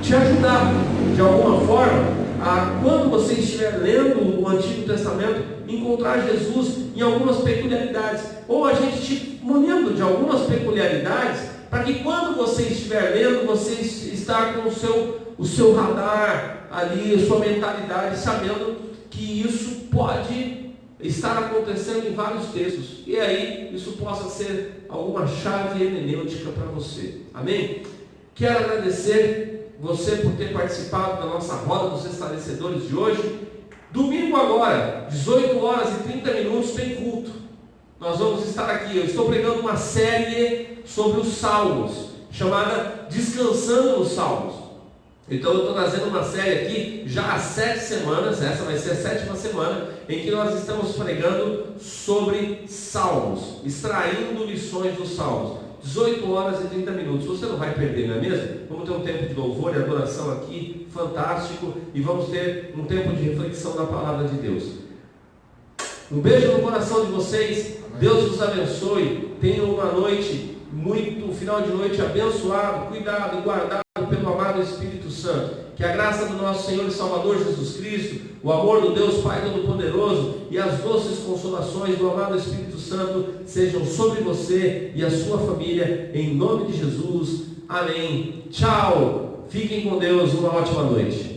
te ajudar, de alguma forma, a, quando você estiver lendo o Antigo Testamento, encontrar Jesus em algumas peculiaridades. Ou a gente te munindo de algumas peculiaridades, para que quando você estiver lendo, você está com o seu radar ali, a sua mentalidade, sabendo que isso pode estar acontecendo em vários textos. E aí, isso possa ser alguma chave hermenêutica para você. Amém? Quero agradecer você por ter participado da nossa roda dos esclarecedores de hoje. Domingo agora, 18 horas e 30 minutos, tem culto. Nós vamos estar aqui. Eu estou pregando uma série sobre os Salmos, chamada Descansando nos Salmos. Então eu estou trazendo uma série aqui, já há 7 semanas, essa vai ser a 7ª semana, em que nós estamos pregando sobre Salmos, extraindo lições dos Salmos. 18 horas e 30 minutos, você não vai perder, não é mesmo? Vamos ter um tempo de louvor e adoração aqui, fantástico, e vamos ter um tempo de reflexão da palavra de Deus. Um beijo no coração de vocês, Deus os abençoe, tenham uma noite um final de noite abençoado, cuidado e guardado pelo amado Espírito Santo. Que a graça do nosso Senhor e Salvador Jesus Cristo, o amor do Deus Pai Todo-Poderoso e as doces consolações do amado Espírito Santo sejam sobre você e a sua família, em nome de Jesus. Amém. Tchau. Fiquem com Deus. Uma ótima noite.